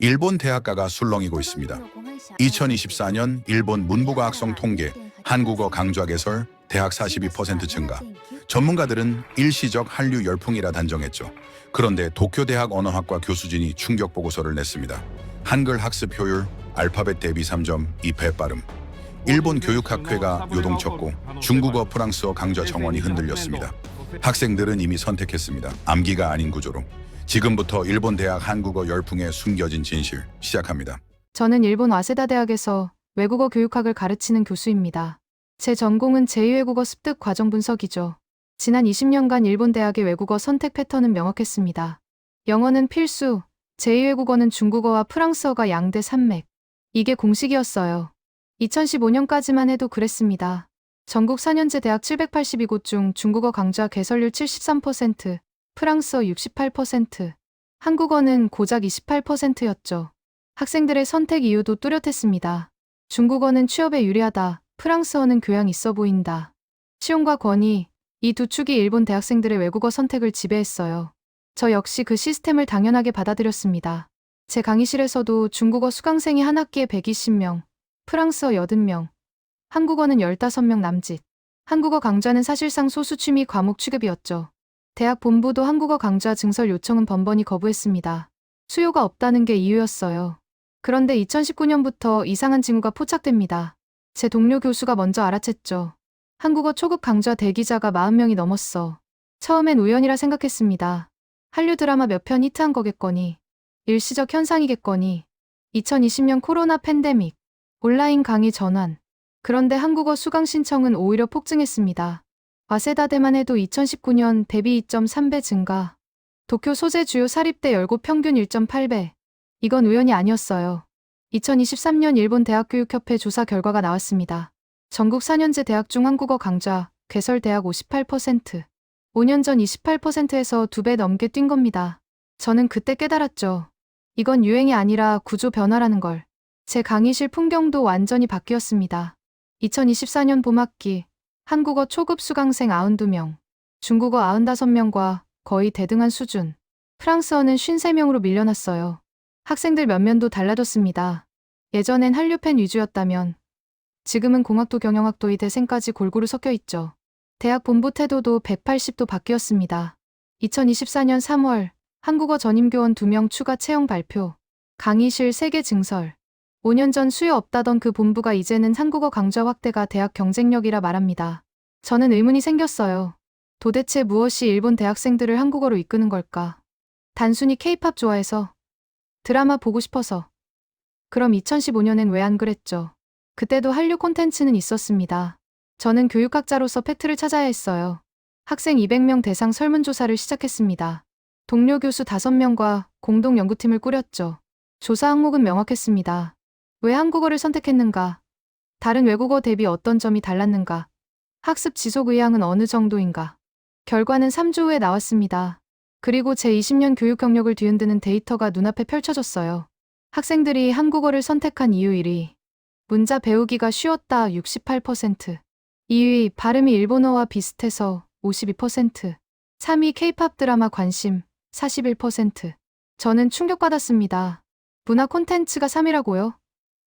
일본 대학가가 술렁이고 있습니다. 2024년 일본 문부과학성 통계, 한국어 강좌 개설, 대학 42% 증가. 전문가들은 일시적 한류 열풍이라 단정했죠. 그런데 도쿄대학 언어학과 교수진이 충격 보고서를 냈습니다. 한글 학습 효율, 알파벳 대비 3점, 2배 빠름. 일본 교육학회가 요동쳤고 중국어, 프랑스어 강좌 정원이 흔들렸습니다. 학생들은 이미 선택했습니다. 암기가 아닌 구조로. 지금부터 일본 대학 한국어 열풍의 숨겨진 진실 시작합니다. 저는 일본 와세다 대학에서 외국어 교육학을 가르치는 교수입니다. 제 전공은 제2외국어 습득 과정 분석이죠. 지난 20년간 일본 대학의 외국어 선택 패턴은 명확했습니다. 영어는 필수, 제2외국어는 중국어와 프랑스어가 양대 산맥. 이게 공식이었어요. 2015년까지만 해도 그랬습니다. 전국 4년제 대학 782곳 중 중국어 강좌 개설률 73%, 프랑스어 68%, 한국어는 고작 28%였죠. 학생들의 선택 이유도 뚜렷했습니다. 중국어는 취업에 유리하다, 프랑스어는 교양 있어 보인다. 시온과 권위, 이 두 축이 일본 대학생들의 외국어 선택을 지배했어요. 저 역시 그 시스템을 당연하게 받아들였습니다. 제 강의실에서도 중국어 수강생이 한 학기에 120명, 프랑스어 80명, 한국어는 15명 남짓. 한국어 강좌는 사실상 소수 취미 과목 취급이었죠. 대학 본부도 한국어 강좌 증설 요청은 번번이 거부했습니다. 수요가 없다는 게 이유였어요. 그런데 2019년부터 이상한 징후가 포착됩니다. 제 동료 교수가 먼저 알아챘죠. 한국어 초급 강좌 대기자가 40명이 넘었어. 처음엔 우연이라 생각했습니다. 한류 드라마 몇 편 히트한 거겠거니. 일시적 현상이겠거니. 2020년 코로나 팬데믹, 온라인 강의 전환. 그런데 한국어 수강 신청은 오히려 폭증했습니다. 와세다대만 해도 2019년 대비 2.3배 증가. 도쿄 소재 주요 사립대 열고 평균 1.8배. 이건 우연이 아니었어요. 2023년 일본 대학교육협회 조사 결과가 나왔습니다. 전국 4년제 대학 중 한국어 강좌, 개설 대학 58%. 5년 전 28%에서 2배 넘게 뛴 겁니다. 저는 그때 깨달았죠. 이건 유행이 아니라 구조 변화라는 걸. 제 강의실 풍경도 완전히 바뀌었습니다. 2024년 봄학기, 한국어 초급 수강생 92명, 중국어 95명과 거의 대등한 수준. 프랑스어는 53명으로 밀려났어요. 학생들 면면도 달라졌습니다. 예전엔 한류팬 위주였다면 지금은 공학도 경영학도 이 대생까지 골고루 섞여 있죠. 대학 본부 태도도 180도 바뀌었습니다. 2024년 3월 한국어 전임교원 2명 추가 채용 발표. 강의실 3개 증설. 5년 전 수요 없다던 그 본부가 이제는 한국어 강좌 확대가 대학 경쟁력이라 말합니다. 저는 의문이 생겼어요. 도대체 무엇이 일본 대학생들을 한국어로 이끄는 걸까? 단순히 K-팝 좋아해서? 드라마 보고 싶어서? 그럼 2015년엔 왜 안 그랬죠? 그때도 한류 콘텐츠는 있었습니다. 저는 교육학자로서 팩트를 찾아야 했어요. 학생 200명 대상 설문조사를 시작했습니다. 동료 교수 5명과 공동 연구팀을 꾸렸죠. 조사 항목은 명확했습니다. 왜 한국어를 선택했는가? 다른 외국어 대비 어떤 점이 달랐는가? 학습 지속 의향은 어느 정도인가? 결과는 3주 후에 나왔습니다. 그리고 제 20년 교육 경력을 뒤흔드는 데이터가 눈앞에 펼쳐졌어요. 학생들이 한국어를 선택한 이유 1위. 문자 배우기가 쉬웠다 68%. 2위 발음이 일본어와 비슷해서 52%. 3위 K-팝 드라마 관심 41%. 저는 충격받았습니다. 문화 콘텐츠가 3위라고요?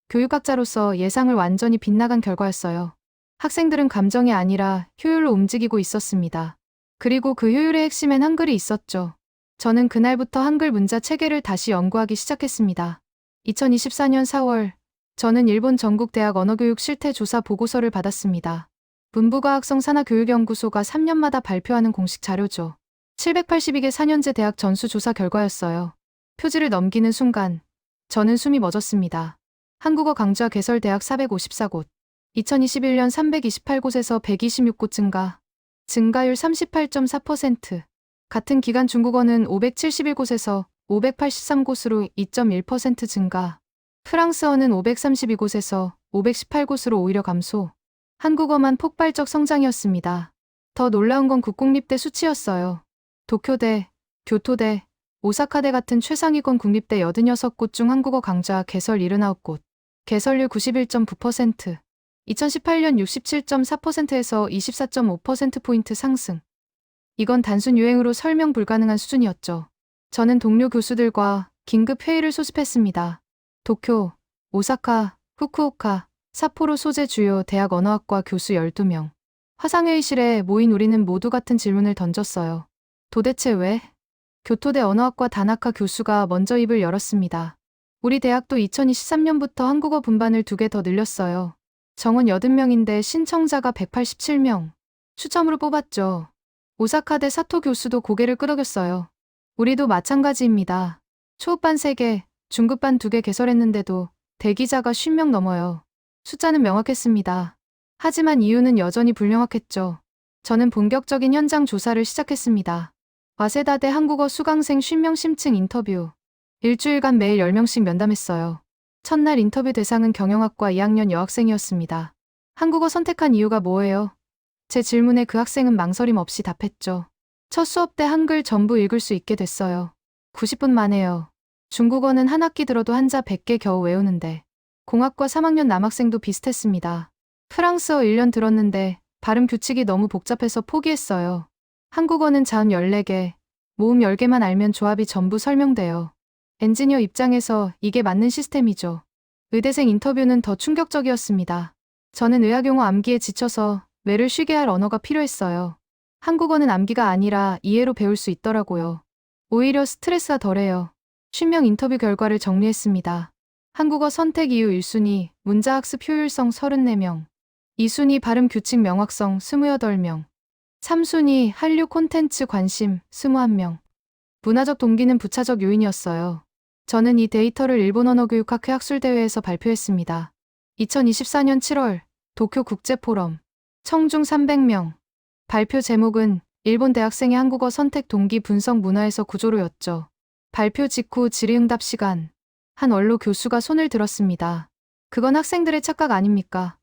교육학자로서 예상을 완전히 빗나간 결과였어요. 학생들은 감정이 아니라 효율로 움직이고 있었습니다. 그리고 그 효율의 핵심엔 한글이 있었죠. 저는 그날부터 한글 문자 체계를 다시 연구하기 시작했습니다. 2024년 4월, 저는 일본 전국 대학 언어교육 실태 조사 보고서를 받았습니다. 문부과학성 산하교육연구소가 3년마다 발표하는 공식 자료죠. 782개 4년제 대학 전수 조사 결과였어요. 표지를 넘기는 순간, 저는 숨이 멎었습니다. 한국어 강좌 개설 대학 454곳, 2021년 328곳에서 126곳 증가, 증가율 38.4%, 같은 기간 중국어는 571곳에서 583곳으로 2.1% 증가, 프랑스어는 532곳에서 518곳으로 오히려 감소, 한국어만 폭발적 성장이었습니다. 더 놀라운 건 국공립대 수치였어요. 도쿄대, 교토대, 오사카대 같은 최상위권 국립대 86곳 중 한국어 강좌 개설 79곳, 개설률 91.9%, 2018년 67.4%에서 24.5%포인트 상승. 이건 단순 유행으로 설명 불가능한 수준이었죠. 저는 동료 교수들과 긴급 회의를 소집했습니다. 도쿄, 오사카, 후쿠오카, 삿포로 소재 주요 대학 언어학과 교수 12명. 화상회의실에 모인 우리는 모두 같은 질문을 던졌어요. 도대체 왜? 교토대 언어학과 다나카 교수가 먼저 입을 열었습니다. 우리 대학도 2023년부터 한국어 분반을 2개 더 늘렸어요. 정원 80명인데 신청자가 187명. 추첨으로 뽑았죠. 오사카대 사토 교수도 고개를 끄덕였어요. 우리도 마찬가지입니다. 초급반 3개, 중급반 2개 개설했는데도 대기자가 50명 넘어요. 숫자는 명확했습니다. 하지만 이유는 여전히 불명확했죠. 저는 본격적인 현장 조사를 시작했습니다. 와세다대 한국어 수강생 50명 심층 인터뷰. 일주일간 매일 10명씩 면담했어요. 첫날 인터뷰 대상은 경영학과 2학년 여학생이었습니다. 한국어 선택한 이유가 뭐예요? 제 질문에 그 학생은 망설임 없이 답했죠. 첫 수업 때 한글 전부 읽을 수 있게 됐어요. 90분 만에요. 중국어는 한 학기 들어도 한자 100개 겨우 외우는데. 공학과 3학년 남학생도 비슷했습니다. 프랑스어 1년 들었는데 발음 규칙이 너무 복잡해서 포기했어요. 한국어는 자음 14개, 모음 10개만 알면 조합이 전부 설명돼요. 엔지니어 입장에서 이게 맞는 시스템이죠. 의대생 인터뷰는 더 충격적이었습니다. 저는 의학용어 암기에 지쳐서 뇌를 쉬게 할 언어가 필요했어요. 한국어는 암기가 아니라 이해로 배울 수 있더라고요. 오히려 스트레스가 덜해요. 50명 인터뷰 결과를 정리했습니다. 한국어 선택 이유 1순위, 문자학습 효율성 34명. 2순위 발음 규칙 명확성 28명. 3순위 한류 콘텐츠 관심 21명. 문화적 동기는 부차적 요인이었어요. 저는 이 데이터를 일본 언어교육학회 학술대회에서 발표했습니다. 2024년 7월 도쿄 국제포럼. 청중 300명. 발표 제목은 일본 대학생의 한국어 선택 동기 분석 문화에서 구조로였죠. 발표 직후 질의응답 시간. 한 원로 교수가 손을 들었습니다. 그건 학생들의 착각 아닙니까?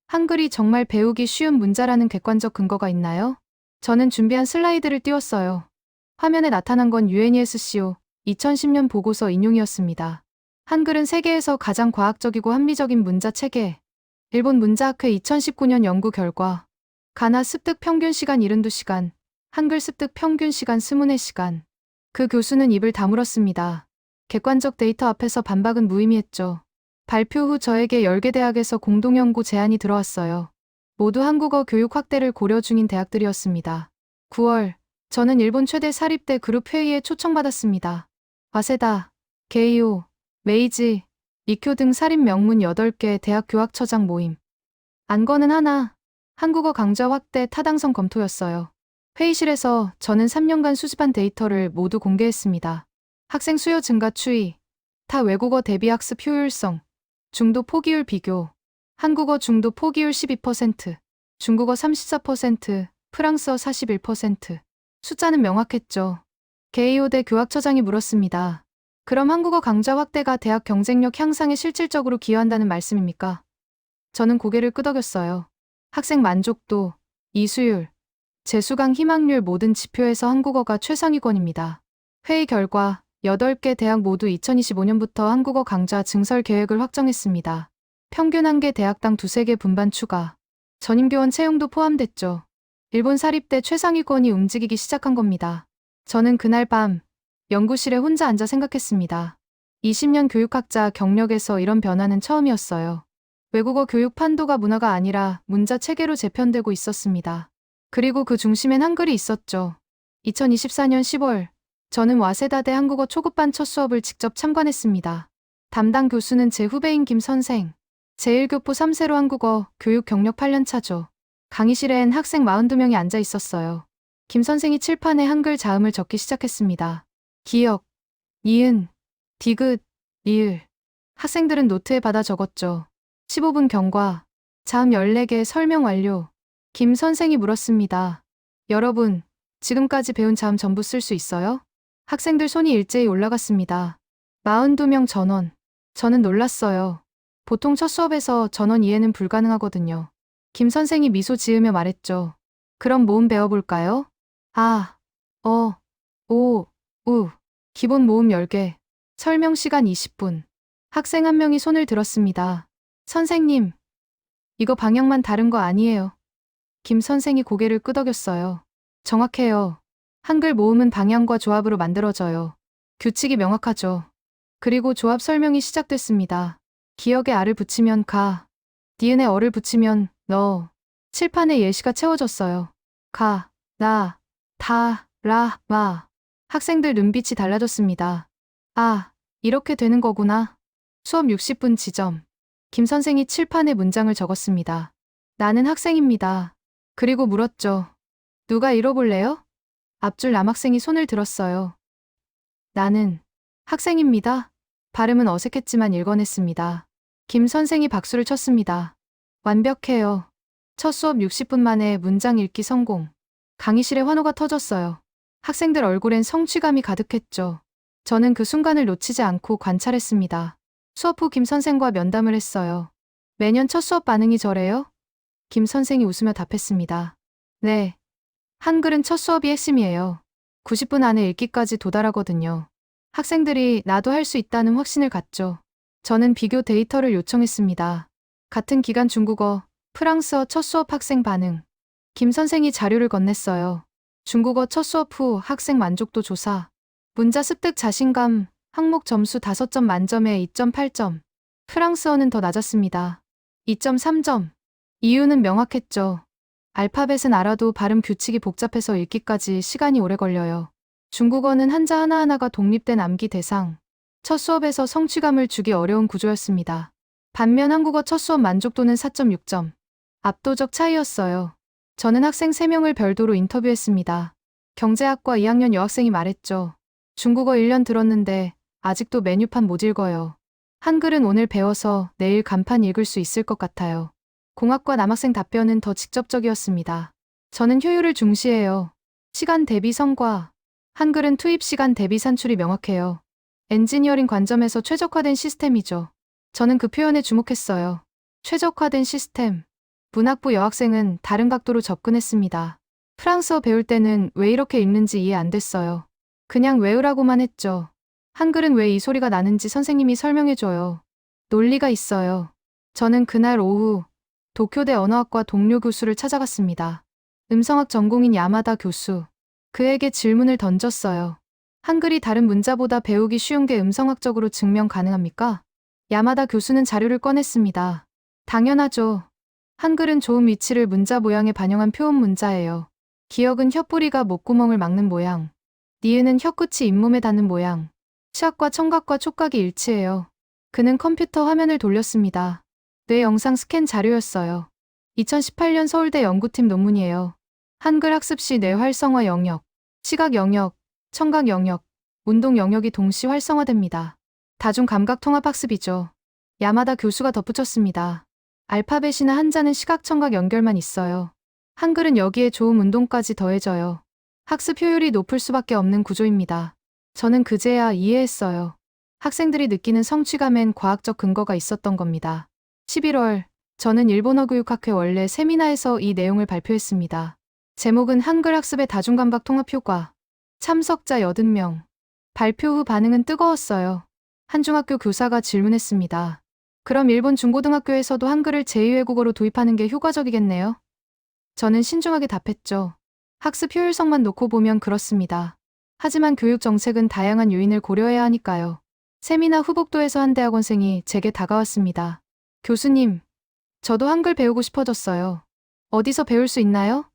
한글이 정말 배우기 쉬운 문자라는 객관적 근거가 있나요? 저는 준비한 슬라이드를 띄웠어요. 화면에 나타난 건 UNESCO 2010년 보고서 인용이었습니다. 한글은 세계에서 가장 과학적이고 합리적인 문자 체계. 일본 문자학회 2019년 연구 결과. 가나 습득 평균 시간 72시간, 한글 습득 평균 시간 24시간. 그 교수는 입을 다물었습니다. 객관적 데이터 앞에서 반박은 무의미했죠. 발표 후 저에게 10개 대학에서 공동연구 제안이 들어왔어요. 모두 한국어 교육 확대를 고려 중인 대학들이었습니다. 9월, 저는 일본 최대 사립대 그룹 회의에 초청받았습니다. 와세다, 게이오, 메이지, 리쿄 등 사립 명문 8개 대학 교학처장 모임. 안건은 하나, 한국어 강좌 확대 타당성 검토였어요. 회의실에서 저는 3년간 수집한 데이터를 모두 공개했습니다. 학생 수요 증가 추이, 타 외국어 대비 학습 효율성, 중도 포기율 비교, 한국어 중도 포기율 12%, 중국어 34%, 프랑스어 41%. 숫자는 명확했죠. 게이오대 교학처장이 물었습니다. 그럼 한국어 강좌 확대가 대학 경쟁력 향상에 실질적으로 기여한다는 말씀입니까? 저는 고개를 끄덕였어요. 학생 만족도, 이수율, 재수강 희망률 모든 지표에서 한국어가 최상위권입니다. 회의 결과 8개 대학 모두 2025년부터 한국어 강좌 증설 계획을 확정했습니다. 평균 1개 대학당 2~3개 분반 추가. 전임교원 채용도 포함됐죠. 일본 사립대 최상위권이 움직이기 시작한 겁니다. 저는 그날 밤 연구실에 혼자 앉아 생각했습니다. 20년 교육학자 경력에서 이런 변화는 처음이었어요. 외국어 교육 판도가 문화가 아니라 문자 체계로 재편되고 있었습니다. 그리고 그 중심엔 한글이 있었죠. 2024년 10월, 저는 와세다대 한국어 초급반 첫 수업을 직접 참관했습니다. 담당 교수는 제 후배인 김 선생. 제1교포 3세로 한국어 교육 경력 8년 차죠. 강의실엔 학생 42명이 앉아 있었어요. 김 선생이 칠판에 한글 자음을 적기 시작했습니다. 기역, 니은, 디귿, 리을. 학생들은 노트에 받아 적었죠. 15분 경과, 자음 14개 설명 완료. 김 선생이 물었습니다. 여러분, 지금까지 배운 자음 전부 쓸 수 있어요? 학생들 손이 일제히 올라갔습니다. 42명 전원. 저는 놀랐어요. 보통 첫 수업에서 전원 이해는 불가능하거든요. 김 선생이 미소 지으며 말했죠. 그럼 모음 배워볼까요? 아, 어, 오, 우. 기본 모음 10개. 설명 시간 20분. 학생 한 명이 손을 들었습니다. 선생님, 이거 방향만 다른 거 아니에요? 김 선생이 고개를 끄덕였어요. 정확해요. 한글 모음은 방향과 조합으로 만들어져요. 규칙이 명확하죠. 그리고 조합 설명이 시작됐습니다. 기역에 아를 붙이면 가, 니은에 어를 붙이면 너. 칠판에 예시가 채워졌어요. 가, 나, 다, 라, 마. 학생들 눈빛이 달라졌습니다. 아, 이렇게 되는 거구나. 수업 60분 지점. 김 선생이 칠판에 문장을 적었습니다. 나는 학생입니다. 그리고 물었죠. 누가 읽어볼래요? 앞줄 남학생이 손을 들었어요. 나는 학생입니다. 발음은 어색했지만 읽어냈습니다. 김 선생이 박수를 쳤습니다. 완벽해요. 첫 수업 60분 만에 문장 읽기 성공. 강의실에 환호가 터졌어요. 학생들 얼굴엔 성취감이 가득했죠. 저는 그 순간을 놓치지 않고 관찰했습니다. 수업 후 김 선생과 면담을 했어요. 매년 첫 수업 반응이 저래요? 김 선생이 웃으며 답했습니다. 네. 한글은 첫 수업이 핵심이에요. 90분 안에 읽기까지 도달하거든요. 학생들이 나도 할 수 있다는 확신을 갖죠. 저는 비교 데이터를 요청했습니다. 같은 기간 중국어, 프랑스어 첫 수업 학생 반응. 김 선생이 자료를 건넸어요. 중국어 첫 수업 후 학생 만족도 조사. 문자 습득 자신감, 항목 점수 5점 만점에 2.8점. 프랑스어는 더 낮았습니다. 2.3점. 이유는 명확했죠. 알파벳은 알아도 발음 규칙이 복잡해서 읽기까지 시간이 오래 걸려요. 중국어는 한자 하나하나가 독립된 암기 대상. 첫 수업에서 성취감을 주기 어려운 구조였습니다. 반면 한국어 첫 수업 만족도는 4.6점. 압도적 차이였어요. 저는 학생 3명을 별도로 인터뷰했습니다. 경제학과 2학년 여학생이 말했죠. 중국어 1년 들었는데 아직도 메뉴판 못 읽어요. 한글은 오늘 배워서 내일 간판 읽을 수 있을 것 같아요. 공학과 남학생 답변은 더 직접적이었습니다. 저는 효율을 중시해요. 시간 대비 성과. 한글은 투입 시간 대비 산출이 명확해요. 엔지니어링 관점에서 최적화된 시스템이죠. 저는 그 표현에 주목했어요. 최적화된 시스템. 문학부 여학생은 다른 각도로 접근했습니다. 프랑스어 배울 때는 왜 이렇게 읽는지 이해 안 됐어요. 그냥 외우라고만 했죠. 한글은 왜 이 소리가 나는지 선생님이 설명해줘요. 논리가 있어요. 저는 그날 오후 도쿄대 언어학과 동료 교수를 찾아갔습니다. 음성학 전공인 야마다 교수. 그에게 질문을 던졌어요. 한글이 다른 문자보다 배우기 쉬운 게 음성학적으로 증명 가능합니까? 야마다 교수는 자료를 꺼냈습니다. 당연하죠. 한글은 좋은 위치를 문자 모양에 반영한 표음 문자예요. 기역은 혀뿌리가 목구멍을 막는 모양. 니은은 혀끝이 잇몸에 닿는 모양. 시각과 청각과 촉각이 일치해요. 그는 컴퓨터 화면을 돌렸습니다. 뇌 영상 스캔 자료였어요. 2018년 서울대 연구팀 논문이에요. 한글 학습 시 뇌 활성화 영역, 시각 영역, 청각 영역, 운동 영역이 동시 활성화됩니다. 다중감각 통합 학습이죠. 야마다 교수가 덧붙였습니다. 알파벳이나 한자는 시각 청각 연결만 있어요. 한글은 여기에 좋은 운동까지 더해져요. 학습 효율이 높을 수밖에 없는 구조입니다. 저는 그제야 이해했어요. 학생들이 느끼는 성취감엔 과학적 근거가 있었던 겁니다. 11월, 저는 일본어 교육학회 원래 세미나에서 이 내용을 발표했습니다. 제목은 한글 학습의 다중감각 통합 효과. 참석자 80명. 발표 후 반응은 뜨거웠어요. 한 중학교 교사가 질문했습니다. 그럼 일본 중고등학교에서도 한글을 제2외국어로 도입하는 게 효과적이겠네요? 저는 신중하게 답했죠. 학습 효율성만 놓고 보면 그렇습니다. 하지만 교육 정책은 다양한 요인을 고려해야 하니까요. 세미나 후복도에서 한 대학원생이 제게 다가왔습니다. 교수님, 저도 한글 배우고 싶어졌어요. 어디서 배울 수 있나요?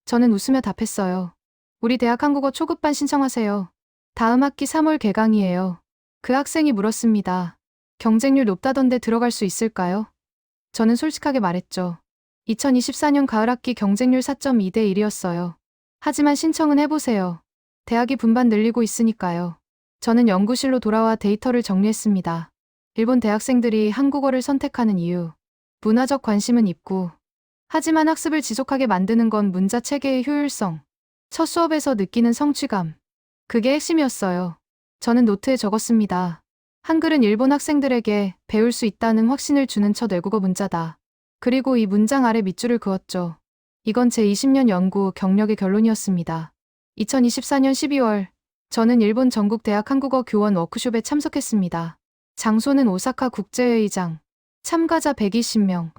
저는 웃으며 답했어요. 우리 대학 한국어 초급반 신청하세요. 다음 학기 3월 개강이에요. 그 학생이 물었습니다. 경쟁률 높다던데 들어갈 수 있을까요? 저는 솔직하게 말했죠. 2024년 가을 학기 경쟁률 4.2대 1이었어요. 하지만 신청은 해보세요. 대학이 분반 늘리고 있으니까요. 저는 연구실로 돌아와 데이터를 정리했습니다. 일본 대학생들이 한국어를 선택하는 이유. 문화적 관심은 있고. 하지만 학습을 지속하게 만드는 건 문자 체계의 효율성. 첫 수업에서 느끼는 성취감. 그게 핵심이었어요. 저는 노트에 적었습니다. 한글은 일본 학생들에게 배울 수 있다는 확신을 주는 첫 외국어 문자다. 그리고 이 문장 아래 밑줄을 그었죠. 이건 제 20년 연구 경력의 결론이었습니다. 2024년 12월, 저는 일본 전국대학 한국어 교원 워크숍에 참석했습니다. 장소는 오사카 국제회의장. 참가자 120명.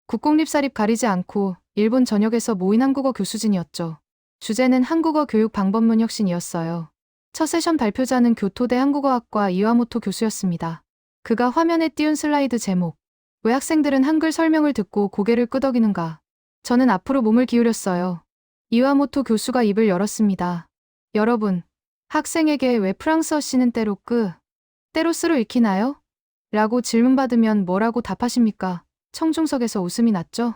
국공립사립 가리지 않고 일본 전역에서 모인 한국어 교수진이었죠. 주제는 한국어 교육 방법론 혁신이었어요. 첫 세션 발표자는 교토대 한국어학과 이와모토 교수였습니다. 그가 화면에 띄운 슬라이드 제목, 왜 학생들은 한글 설명을 듣고 고개를 끄덕이는가? 저는 앞으로 몸을 기울였어요. 이와모토 교수가 입을 열었습니다. 여러분, 학생에게 왜 프랑스어 씨는 때로 쓰로 읽히나요? 라고 질문받으면 뭐라고 답하십니까? 청중석에서 웃음이 났죠?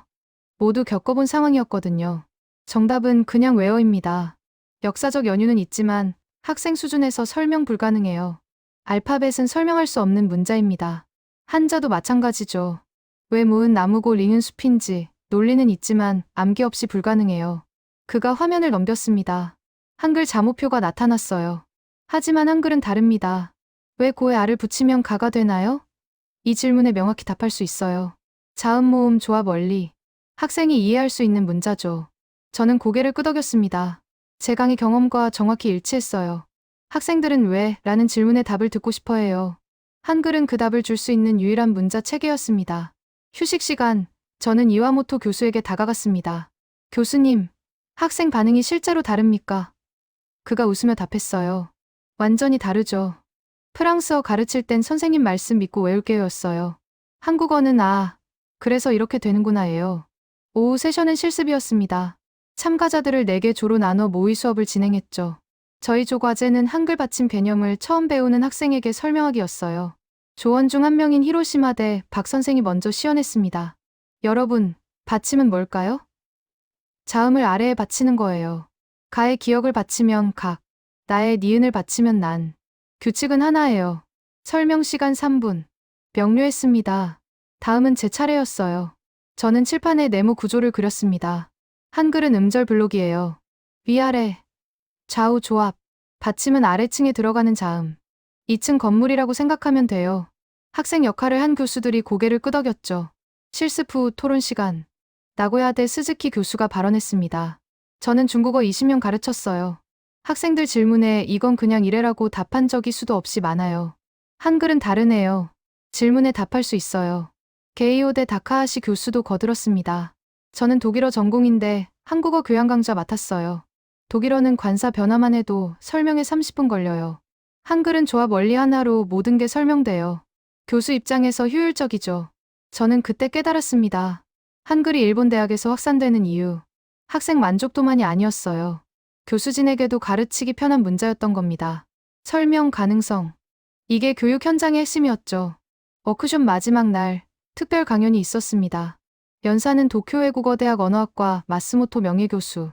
모두 겪어본 상황이었거든요. 정답은 그냥 외어입니다. 역사적 연유는 있지만 학생 수준에서 설명 불가능해요. 알파벳은 설명할 수 없는 문자입니다. 한자도 마찬가지죠. 왜 무은 나무고 링은 숲인지 논리는 있지만 암기 없이 불가능해요. 그가 화면을 넘겼습니다. 한글 자모표가 나타났어요. 하지만 한글은 다릅니다. 왜 고에 알을 붙이면 가가 되나요? 이 질문에 명확히 답할 수 있어요. 자음 모음 조합 원리. 학생이 이해할 수 있는 문자죠. 저는 고개를 끄덕였습니다. 제 강의 경험과 정확히 일치했어요. 학생들은 왜? 라는 질문에 답을 듣고 싶어 해요. 한글은 그 답을 줄 수 있는 유일한 문자 체계였습니다. 휴식 시간, 저는 이와모토 교수에게 다가갔습니다. 교수님, 학생 반응이 실제로 다릅니까? 그가 웃으며 답했어요. 완전히 다르죠. 프랑스어 가르칠 땐 선생님 말씀 믿고 외울게요였어요. 한국어는 그래서 이렇게 되는구나예요. 오후 세션은 실습이었습니다. 참가자들을 4개 조로 나눠 모의 수업을 진행했죠. 저희 조 과제는 한글 받침 개념을 처음 배우는 학생에게 설명하기였어요. 조원 중 한 명인 히로시마 대 박 선생이 먼저 시연했습니다. 여러분, 받침은 뭘까요? 자음을 아래에 받치는 거예요. 가의 기억을 받치면 각, 나의 니은을 받치면 난. 규칙은 하나예요. 설명 시간 3분. 명료했습니다. 다음은 제 차례였어요. 저는 칠판에 네모 구조를 그렸습니다. 한글은 음절 블록이에요. 위아래, 좌우 조합, 받침은 아래층에 들어가는 자음. 2층 건물이라고 생각하면 돼요. 학생 역할을 한 교수들이 고개를 끄덕였죠. 실습 후 토론 시간. 나고야대 스즈키 교수가 발언했습니다. 저는 중국어 20년 가르쳤어요. 학생들 질문에 이건 그냥 이래라고 답한 적이 수도 없이 많아요. 한글은 다르네요. 질문에 답할 수 있어요. 게이오대 다카하시 교수도 거들었습니다. 저는 독일어 전공인데 한국어 교양 강좌 맡았어요. 독일어는 관사 변화만 해도 설명에 30분 걸려요. 한글은 조합 원리 하나로 모든 게 설명돼요. 교수 입장에서 효율적이죠. 저는 그때 깨달았습니다. 한글이 일본 대학에서 확산되는 이유. 학생 만족도만이 아니었어요. 교수진에게도 가르치기 편한 문자였던 겁니다. 설명 가능성. 이게 교육 현장의 핵심이었죠. 워크숍 마지막 날, 특별 강연이 있었습니다. 연사는 도쿄 외국어대학 언어학과 마스모토 명예교수.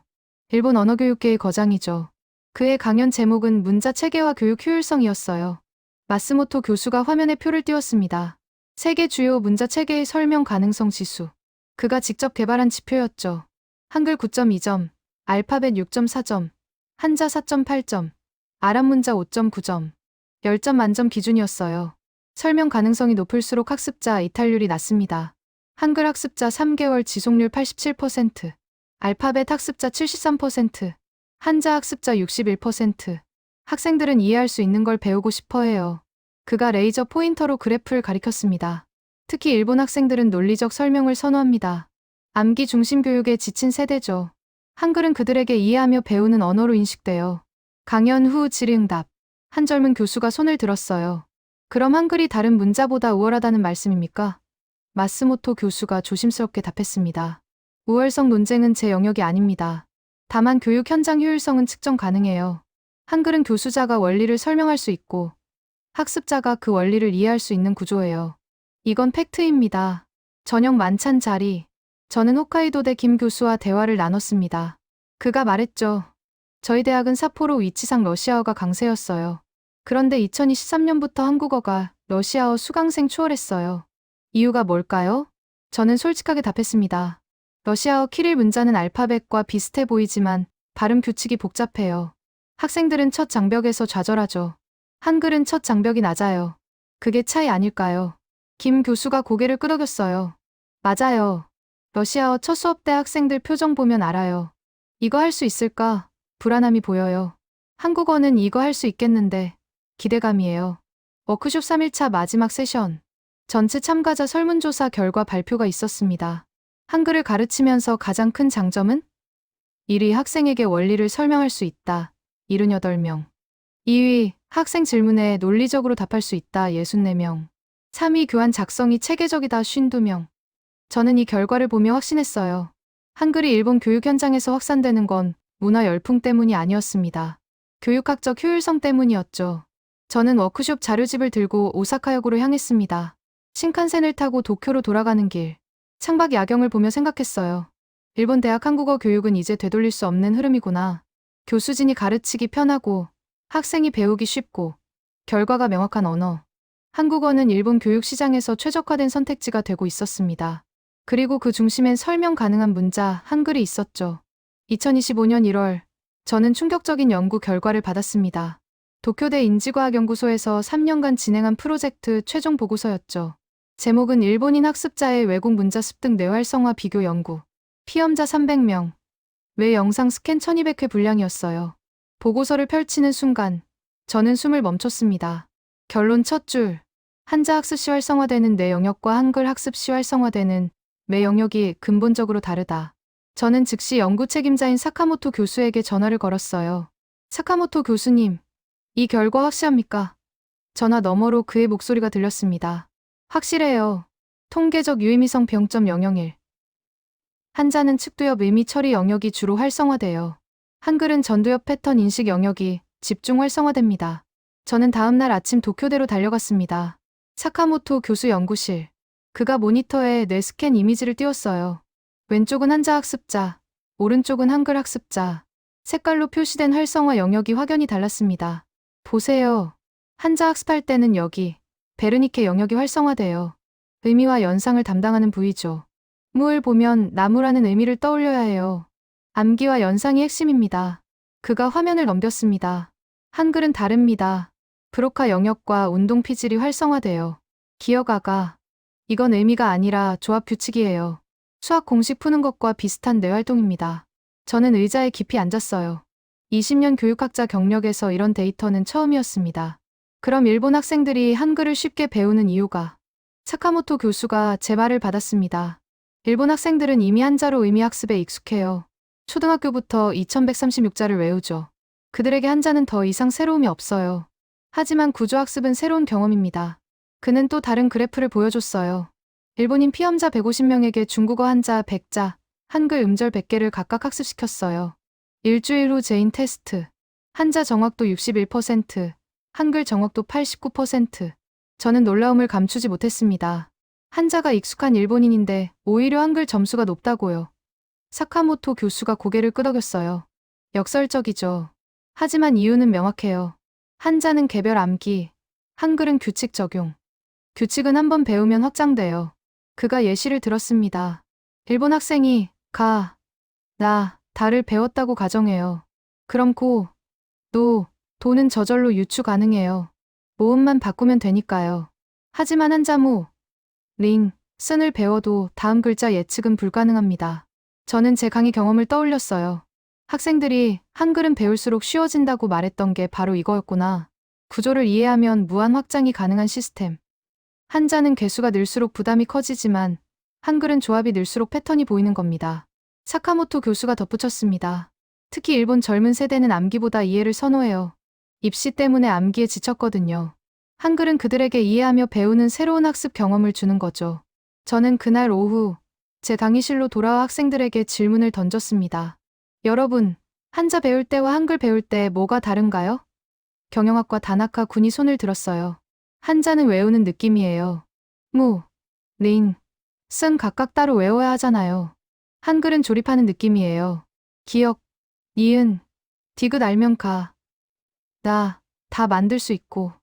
일본 언어교육계의 거장이죠. 그의 강연 제목은 문자 체계와 교육 효율성이었어요. 마스모토 교수가 화면에 표를 띄웠습니다. 세계 주요 문자 체계의 설명 가능성 지수. 그가 직접 개발한 지표였죠. 한글 9.2점, 알파벳 6.4점, 한자 4.8점, 아랍 문자 5.9점. 10점 만점 기준이었어요. 설명 가능성이 높을수록 학습자 이탈률이 낮습니다. 한글 학습자 3개월 지속률 87%, 알파벳 학습자 73%, 한자 학습자 61%. 학생들은 이해할 수 있는 걸 배우고 싶어 해요. 그가 레이저 포인터로 그래프를 가리켰습니다. 특히 일본 학생들은 논리적 설명을 선호합니다. 암기 중심 교육에 지친 세대죠. 한글은 그들에게 이해하며 배우는 언어로 인식돼요. 강연 후 질의응답. 한 젊은 교수가 손을 들었어요. 그럼 한글이 다른 문자보다 우월하다는 말씀입니까? 마스모토 교수가 조심스럽게 답했습니다. 우월성 논쟁은 제 영역이 아닙니다. 다만 교육 현장 효율성은 측정 가능해요. 한글은 교수자가 원리를 설명할 수 있고 학습자가 그 원리를 이해할 수 있는 구조예요. 이건 팩트입니다. 저녁 만찬 자리. 저는 홋카이도대 김 교수와 대화를 나눴습니다. 그가 말했죠. 저희 대학은 사포로 위치상 러시아어가 강세였어요. 그런데 2023년부터 한국어가 러시아어 수강생 추월했어요. 이유가 뭘까요? 저는 솔직하게 답했습니다. 러시아어 키릴 문자는 알파벳과 비슷해 보이지만 발음 규칙이 복잡해요. 학생들은 첫 장벽에서 좌절하죠. 한글은 첫 장벽이 낮아요. 그게 차이 아닐까요? 김 교수가 고개를 끄덕였어요. 맞아요. 러시아어 첫 수업 때 학생들 표정 보면 알아요. 이거 할 수 있을까? 불안함이 보여요. 한국어는 이거 할 수 있겠는데 기대감이에요. 워크숍 3일차 마지막 세션. 전체 참가자 설문조사 결과 발표가 있었습니다. 한글을 가르치면서 가장 큰 장점은? 1위 학생에게 원리를 설명할 수 있다. 78명. 2위, 학생 질문에 논리적으로 답할 수 있다 64명. 3위, 교환 작성이 체계적이다 52명. 저는 이 결과를 보며 확신했어요. 한글이 일본 교육 현장에서 확산되는 건 문화 열풍 때문이 아니었습니다. 교육학적 효율성 때문이었죠. 저는 워크숍 자료집을 들고 오사카역으로 향했습니다. 신칸센을 타고 도쿄로 돌아가는 길. 창밖 야경을 보며 생각했어요. 일본 대학 한국어 교육은 이제 되돌릴 수 없는 흐름이구나. 교수진이 가르치기 편하고 학생이 배우기 쉽고 결과가 명확한 언어. 한국어는 일본 교육 시장에서 최적화된 선택지가 되고 있었습니다. 그리고 그 중심엔 설명 가능한 문자, 한글이 있었죠. 2025년 1월, 저는 충격적인 연구 결과를 받았습니다. 도쿄대 인지과학연구소에서 3년간 진행한 프로젝트 최종 보고서였죠. 제목은 일본인 학습자의 외국 문자 습득 뇌활성화 비교 연구. 피험자 300명. 외 영상 스캔 1200회 분량이었어요. 보고서를 펼치는 순간, 저는 숨을 멈췄습니다. 결론 첫 줄. 한자 학습 시 활성화되는 뇌 영역과 한글 학습 시 활성화되는 뇌 영역이 근본적으로 다르다. 저는 즉시 연구 책임자인 사카모토 교수에게 전화를 걸었어요. 사카모토 교수님, 이 결과 확실합니까? 전화 너머로 그의 목소리가 들렸습니다. 확실해요. 통계적 유의미성 0.001. 한자는 측두엽 의미 처리 영역이 주로 활성화돼요. 한글은 전두엽 패턴 인식 영역이 집중 활성화됩니다. 저는 다음날 아침 도쿄대로 달려갔습니다. 사카모토 교수 연구실. 그가 모니터에 뇌 스캔 이미지를 띄웠어요. 왼쪽은 한자 학습자, 오른쪽은 한글 학습자. 색깔로 표시된 활성화 영역이 확연히 달랐습니다. 보세요. 한자 학습할 때는 여기, 베르니케 영역이 활성화돼요. 의미와 연상을 담당하는 부위죠. 무을 보면 나무라는 의미를 떠올려야 해요. 암기와 연상이 핵심입니다. 그가 화면을 넘겼습니다. 한글은 다릅니다. 브로카 영역과 운동 피질이 활성화돼요. 기억아가. 이건 의미가 아니라 조합 규칙이에요. 수학 공식 푸는 것과 비슷한 뇌활동입니다. 저는 의자에 깊이 앉았어요. 20년 교육학자 경력에서 이런 데이터는 처음이었습니다. 그럼 일본 학생들이 한글을 쉽게 배우는 이유가? 사카모토 교수가 제 말을 받았습니다. 일본 학생들은 이미 한자로 의미 학습에 익숙해요. 초등학교부터 2136자를 외우죠. 그들에게 한자는 더 이상 새로움이 없어요. 하지만 구조학습은 새로운 경험입니다. 그는 또 다른 그래프를 보여줬어요. 일본인 피험자 150명에게 중국어 한자 100자, 한글 음절 100개를 각각 학습시켰어요. 일주일 후 재인 테스트. 한자 정확도 61%, 한글 정확도 89%. 저는 놀라움을 감추지 못했습니다. 한자가 익숙한 일본인인데 오히려 한글 점수가 높다고요. 사카모토 교수가 고개를 끄덕였어요. 역설적이죠. 하지만 이유는 명확해요. 한자는 개별 암기, 한글은 규칙 적용. 규칙은 한번 배우면 확장돼요. 그가 예시를 들었습니다. 일본 학생이 가, 나, 다를 배웠다고 가정해요. 그럼 고, 노, 도는 저절로 유추 가능해요. 모음만 바꾸면 되니까요. 하지만 한자무, 링, 쓴을 배워도 다음 글자 예측은 불가능합니다. 저는 제 강의 경험을 떠올렸어요. 학생들이 한글은 배울수록 쉬워진다고 말했던 게 바로 이거였구나. 구조를 이해하면 무한 확장이 가능한 시스템. 한자는 개수가 늘수록 부담이 커지지만 한글은 조합이 늘수록 패턴이 보이는 겁니다. 사카모토 교수가 덧붙였습니다. 특히 일본 젊은 세대는 암기보다 이해를 선호해요. 입시 때문에 암기에 지쳤거든요. 한글은 그들에게 이해하며 배우는 새로운 학습 경험을 주는 거죠. 저는 그날 오후 제 강의실로 돌아와 학생들에게 질문을 던졌습니다. 여러분, 한자 배울 때와 한글 배울 때 뭐가 다른가요? 경영학과 다나카 군이 손을 들었어요. 한자는 외우는 느낌이에요. 무, 린, 쓴 각각 따로 외워야 하잖아요. 한글은 조립하는 느낌이에요. 기억, 니은, 디귿 알면 가, 나, 다 만들 수 있고.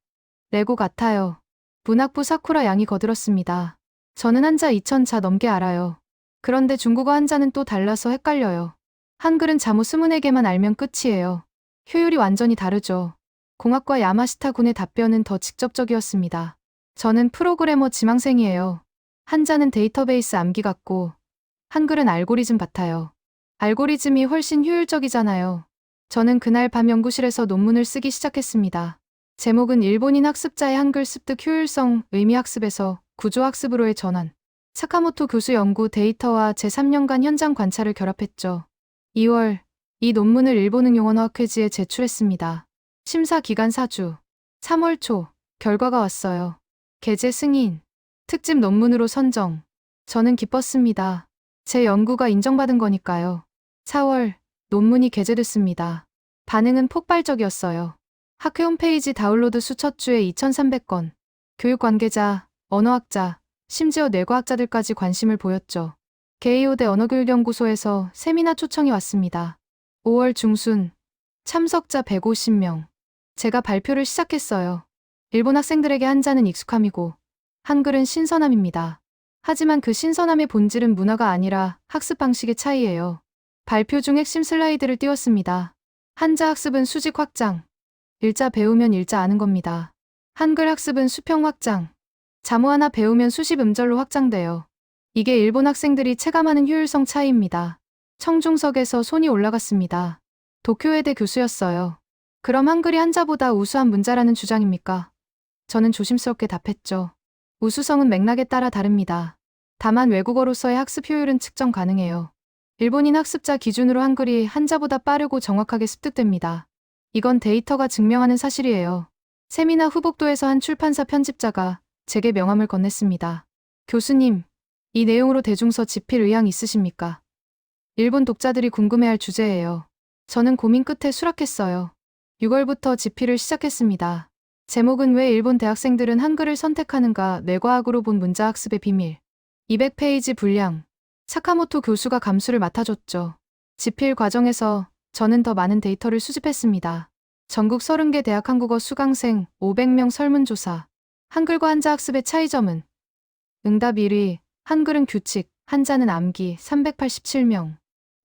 레고 같아요. 문학부 사쿠라 양이 거들었습니다. 저는 한자 2000자 넘게 알아요. 그런데 중국어 한자는 또 달라서 헷갈려요. 한글은 자무 24개만 알면 끝이에요. 효율이 완전히 다르죠. 공학과 야마시타 군의 답변은 더 직접적이었습니다. 저는 프로그래머 지망생이에요. 한자는 데이터베이스 암기 같고 한글은 알고리즘 같아요. 알고리즘이 훨씬 효율적이잖아요. 저는 그날 밤 연구실에서 논문을 쓰기 시작했습니다. 제목은 일본인 학습자의 한글 습득 효율성 의미 학습에서 구조 학습으로의 전환. 사카모토 교수 연구 데이터와 제 3년간 현장 관찰을 결합했죠. 2월, 이 논문을 일본응용언어학회지에 제출했습니다. 심사 기간 4주. 3월 초. 결과가 왔어요. 게재 승인. 특집 논문으로 선정. 저는 기뻤습니다. 제 연구가 인정받은 거니까요. 4월. 논문이 게재됐습니다. 반응은 폭발적이었어요. 학회 홈페이지 다운로드 수 첫 주에 2,300건. 교육 관계자, 언어학자, 심지어 뇌과학자들까지 관심을 보였죠. 게이오대 언어교육연구소에서 세미나 초청이 왔습니다. 5월 중순. 참석자 150명. 제가 발표를 시작했어요. 일본 학생들에게 한자는 익숙함이고 한글은 신선함입니다. 하지만 그 신선함의 본질은 문화가 아니라 학습 방식의 차이예요. 발표 중 핵심 슬라이드를 띄웠습니다. 한자 학습은 수직 확장. 일자 배우면 일자 아는 겁니다. 한글 학습은 수평 확장. 자모 하나 배우면 수십 음절로 확장돼요. 이게 일본 학생들이 체감하는 효율성 차이입니다. 청중석에서 손이 올라갔습니다. 도쿄외대 교수였어요. 그럼 한글이 한자보다 우수한 문자라는 주장입니까? 저는 조심스럽게 답했죠. 우수성은 맥락에 따라 다릅니다. 다만 외국어로서의 학습 효율은 측정 가능해요. 일본인 학습자 기준으로 한글이 한자보다 빠르고 정확하게 습득됩니다. 이건 데이터가 증명하는 사실이에요. 세미나 후복도에서 한 출판사 편집자가 제게 명함을 건넸습니다. 교수님, 이 내용으로 대중서 집필 의향 있으십니까? 일본 독자들이 궁금해할 주제예요. 저는 고민 끝에 수락했어요. 6월부터 집필을 시작했습니다. 제목은 왜 일본 대학생들은 한글을 선택하는가, 뇌과학으로 본 문자학습의 비밀. 200페이지 분량. 사카모토 교수가 감수를 맡아줬죠. 집필 과정에서 저는 더 많은 데이터를 수집했습니다. 전국 30개 대학 한국어 수강생 500명 설문조사. 한글과 한자 학습의 차이점은? 응답 1위, 한글은 규칙, 한자는 암기 387명.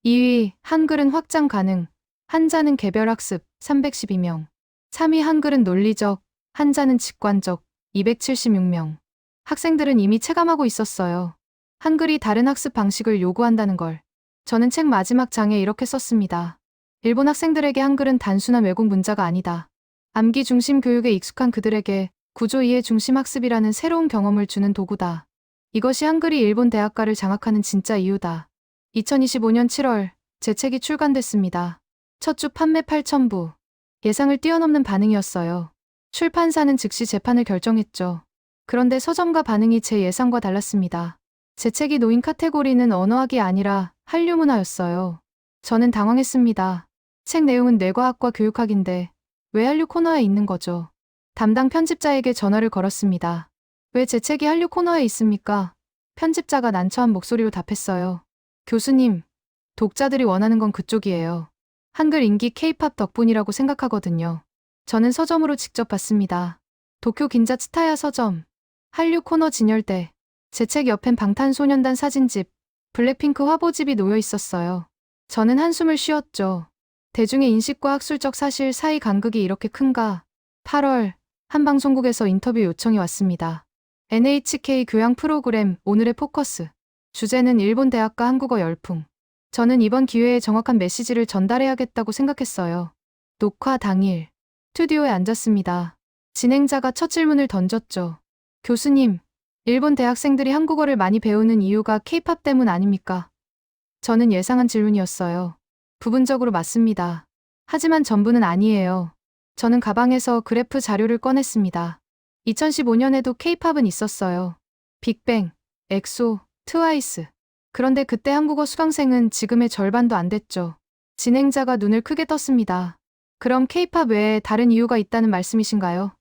2위, 한글은 확장 가능, 한자는 개별 학습 312명. 3위, 한글은 논리적, 한자는 직관적 276명. 학생들은 이미 체감하고 있었어요. 한글이 다른 학습 방식을 요구한다는 걸. 저는 책 마지막 장에 이렇게 썼습니다. 일본 학생들에게 한글은 단순한 외국 문자가 아니다. 암기 중심 교육에 익숙한 그들에게 구조 이해 중심 학습이라는 새로운 경험을 주는 도구다. 이것이 한글이 일본 대학가를 장악하는 진짜 이유다. 2025년 7월, 제 책이 출간됐습니다. 첫 주 판매 8,000부. 예상을 뛰어넘는 반응이었어요. 출판사는 즉시 재판을 결정했죠. 그런데 서점가 반응이 제 예상과 달랐습니다. 제 책이 놓인 카테고리는 언어학이 아니라 한류 문화였어요. 저는 당황했습니다. 책 내용은 뇌과학과 교육학인데 왜 한류 코너에 있는 거죠? 담당 편집자에게 전화를 걸었습니다. 왜 제 책이 한류 코너에 있습니까? 편집자가 난처한 목소리로 답했어요. 교수님, 독자들이 원하는 건 그쪽이에요. 한글 인기 K-팝 덕분이라고 생각하거든요. 저는 서점으로 직접 봤습니다. 도쿄 긴자 츠타야 서점. 한류 코너 진열대. 제 책 옆엔 방탄소년단 사진집, 블랙핑크 화보집이 놓여 있었어요. 저는 한숨을 쉬었죠. 대중의 인식과 학술적 사실 사이 간극이 이렇게 큰가? 8월, 한 방송국에서 인터뷰 요청이 왔습니다. NHK 교양 프로그램 오늘의 포커스. 주제는 일본 대학가 한국어 열풍. 저는 이번 기회에 정확한 메시지를 전달해야겠다고 생각했어요. 녹화 당일. 스튜디오에 앉았습니다. 진행자가 첫 질문을 던졌죠. 교수님, 일본 대학생들이 한국어를 많이 배우는 이유가 K-팝 때문 아닙니까? 저는 예상한 질문이었어요. 부분적으로 맞습니다. 하지만 전부는 아니에요. 저는 가방에서 그래프 자료를 꺼냈습니다. 2015년에도 K-팝은 있었어요. 빅뱅, 엑소, 트와이스. 그런데 그때 한국어 수강생은 지금의 절반도 안 됐죠. 진행자가 눈을 크게 떴습니다. 그럼 K-팝 외에 다른 이유가 있다는 말씀이신가요?